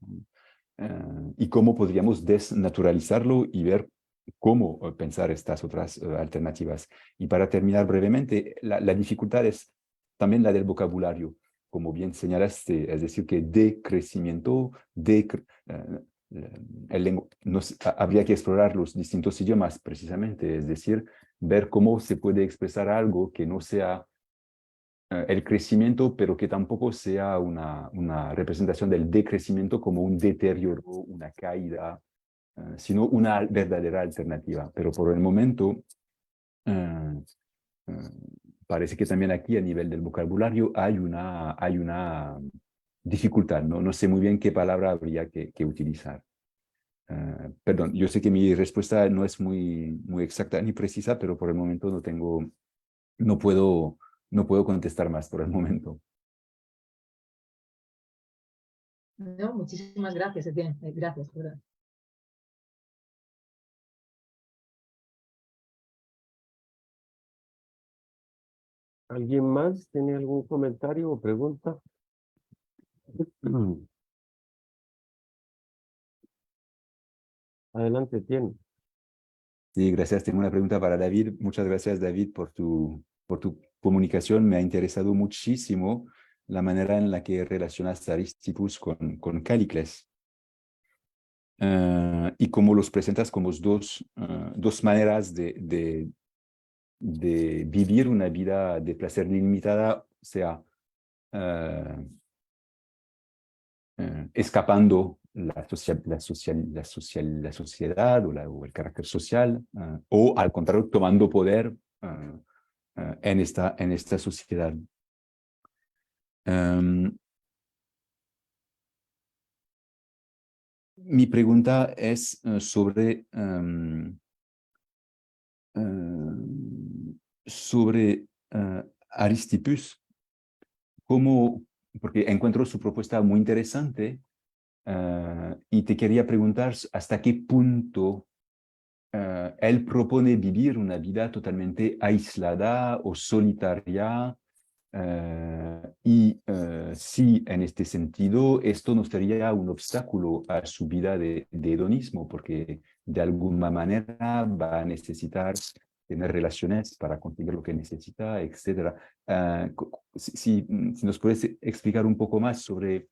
y cómo podríamos desnaturalizarlo y ver cómo pensar estas otras alternativas. Y para terminar brevemente, la dificultad es también la del vocabulario, como bien señalaste, es decir, que de crecimiento, habría que explorar los distintos idiomas precisamente, es decir, ver cómo se puede expresar algo que no sea el crecimiento, pero que tampoco sea una representación del decrecimiento como un deterioro, una caída, sino una verdadera alternativa. Pero por el momento, parece que también aquí a nivel del vocabulario hay una dificultad, ¿no? No sé muy bien qué palabra habría que utilizar. Perdón, yo sé que mi respuesta no es muy exacta ni precisa, pero por el momento no puedo contestar más por el momento. No, muchísimas gracias, Etienne. Gracias, ¿verdad? ¿Alguien más tiene algún comentario o pregunta? Adelante, Etienne. Sí, gracias. Tengo una pregunta para David. Muchas gracias, David, por tu comunicación. Me ha interesado muchísimo la manera en la que relacionas a Aristóteles con Callicles. Y cómo los presentas como dos maneras de vivir una vida de placer limitada, o sea, escapando la sociedad o el carácter social, o al contrario, tomando poder en esta sociedad. Mi pregunta es sobre Aristippus, porque encuentro su propuesta muy interesante, y te quería preguntar hasta qué punto él propone vivir una vida totalmente aislada o solitaria, y si en este sentido esto no sería un obstáculo a su vida de hedonismo, porque de alguna manera va a necesitar tener relaciones para conseguir lo que necesita, etc. Si nos puedes explicar un poco más sobre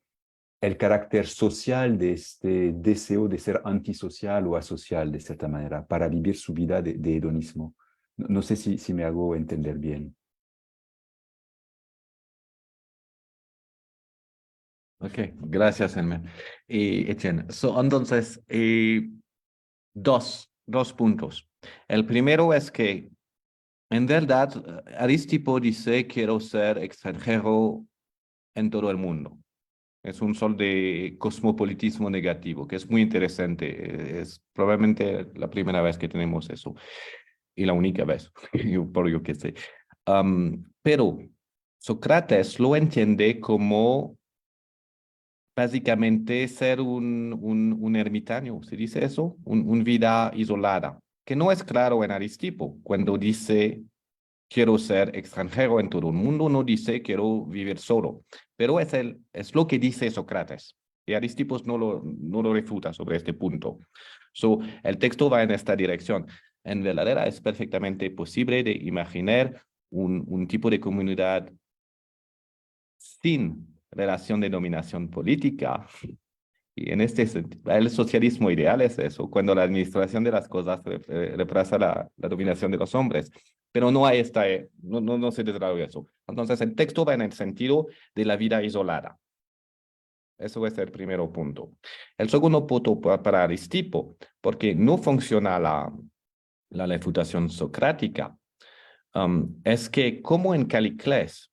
el carácter social de este deseo de ser antisocial o asocial, de cierta manera, para vivir su vida de hedonismo. No sé si me hago entender bien. Ok, gracias, Helmer. Etienne. Entonces, dos puntos. El primero es que, en verdad, Aristipo dice, quiero ser extranjero en todo el mundo. Es un sol de cosmopolitismo negativo, que es muy interesante. Es probablemente la primera vez que tenemos eso, y la única vez, por yo que sé. Pero Sócrates lo entiende como básicamente ser un ermitaño, ¿se dice eso? Un vida isolada, que no es claro en Aristipo. Cuando dice quiero ser extranjero en todo el mundo, no dice quiero vivir solo, pero es lo que dice Sócrates. Y Aristipo no lo refuta sobre este punto. El texto va en esta dirección. En verdadera es perfectamente posible de imaginar un tipo de comunidad sin relación de dominación política. Y en este sentido, el socialismo ideal es eso, cuando la administración de las cosas reemplaza la dominación de los hombres. Pero no hay no se desarrolla eso. Entonces, el texto va en el sentido de la vida isolada. Eso es el primer punto. El segundo punto para Aristipo, porque no funciona la refutación socrática, es que como en Calicles,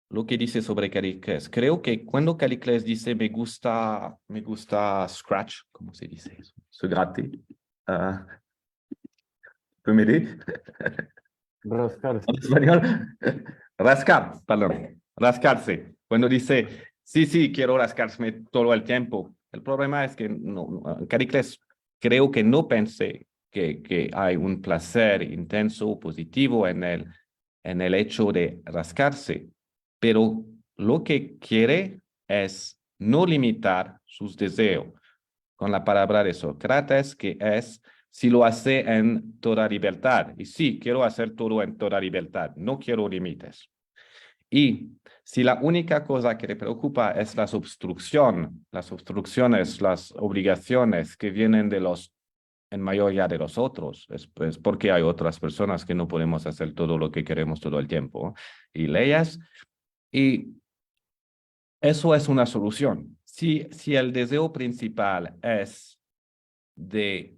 lo que dice sobre Calicles. Creo que cuando Calicles dice me gusta scratch, ¿cómo se dice eso? Socrates. ¿Puedo medir? Rascarse. En español. Rascar, perdón. Rascarse. Cuando dice, sí, quiero rascarme todo el tiempo. El problema es que Calicles creo que no pensé que hay un placer intenso, positivo en el hecho de rascarse, pero lo que quiere es no limitar sus deseos con la palabra de Sócrates, que es si lo hace en toda libertad. Y sí, quiero hacer todo en toda libertad, no quiero límites. Y si la única cosa que le preocupa es las obstrucciones, las obligaciones que vienen en mayoría de los otros, es pues porque hay otras personas que no podemos hacer todo lo que queremos todo el tiempo, y leyes, y eso es una solución. Si el deseo principal es de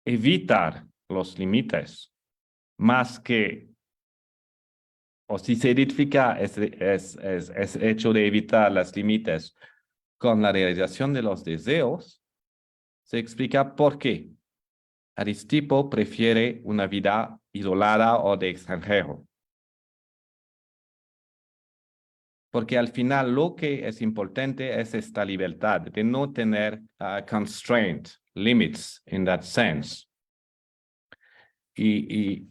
evitar los límites, más que, o si se identifica es hecho de evitar los límites con la realización de los deseos, se explica por qué Aristipo prefiere una vida isolada o de extranjero. Porque al final lo que es importante es esta libertad de no tener constraint, limits in that sense. Y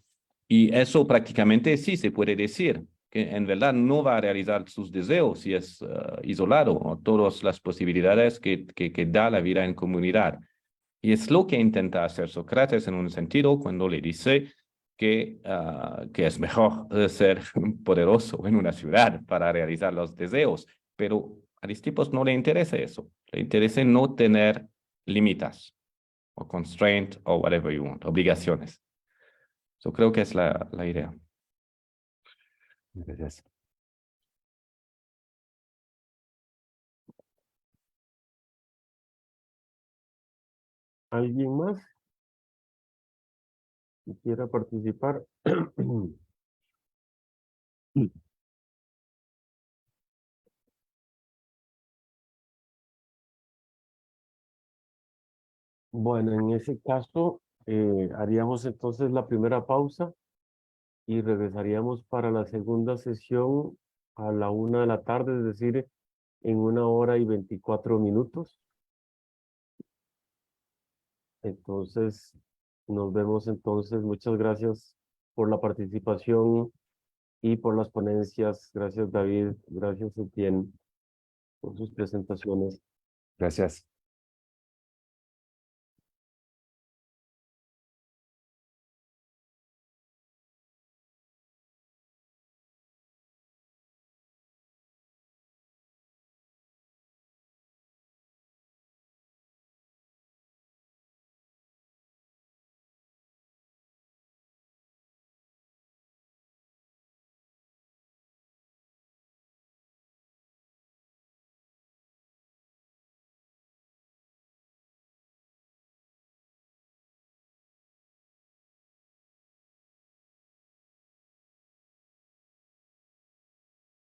eso prácticamente sí se puede decir, que en verdad no va a realizar sus deseos si es isolado, o todas las posibilidades que da la vida en comunidad. Y es lo que intenta hacer Sócrates en un sentido cuando le dice que es mejor ser poderoso en una ciudad para realizar los deseos. Pero a Aristipo no le interesa eso. Le interesa no tener límites o constraint o whatever you want, obligaciones. Yo creo que es la idea. Gracias. ¿Alguien más que quiera participar? Bueno, en ese caso, haríamos entonces la primera pausa y regresaríamos para la segunda sesión a la 1 de la tarde, es decir, en 1 hora y 24 minutos. Entonces, nos vemos entonces. Muchas gracias por la participación y por las ponencias. Gracias, David. Gracias, Etienne, por sus presentaciones. Gracias.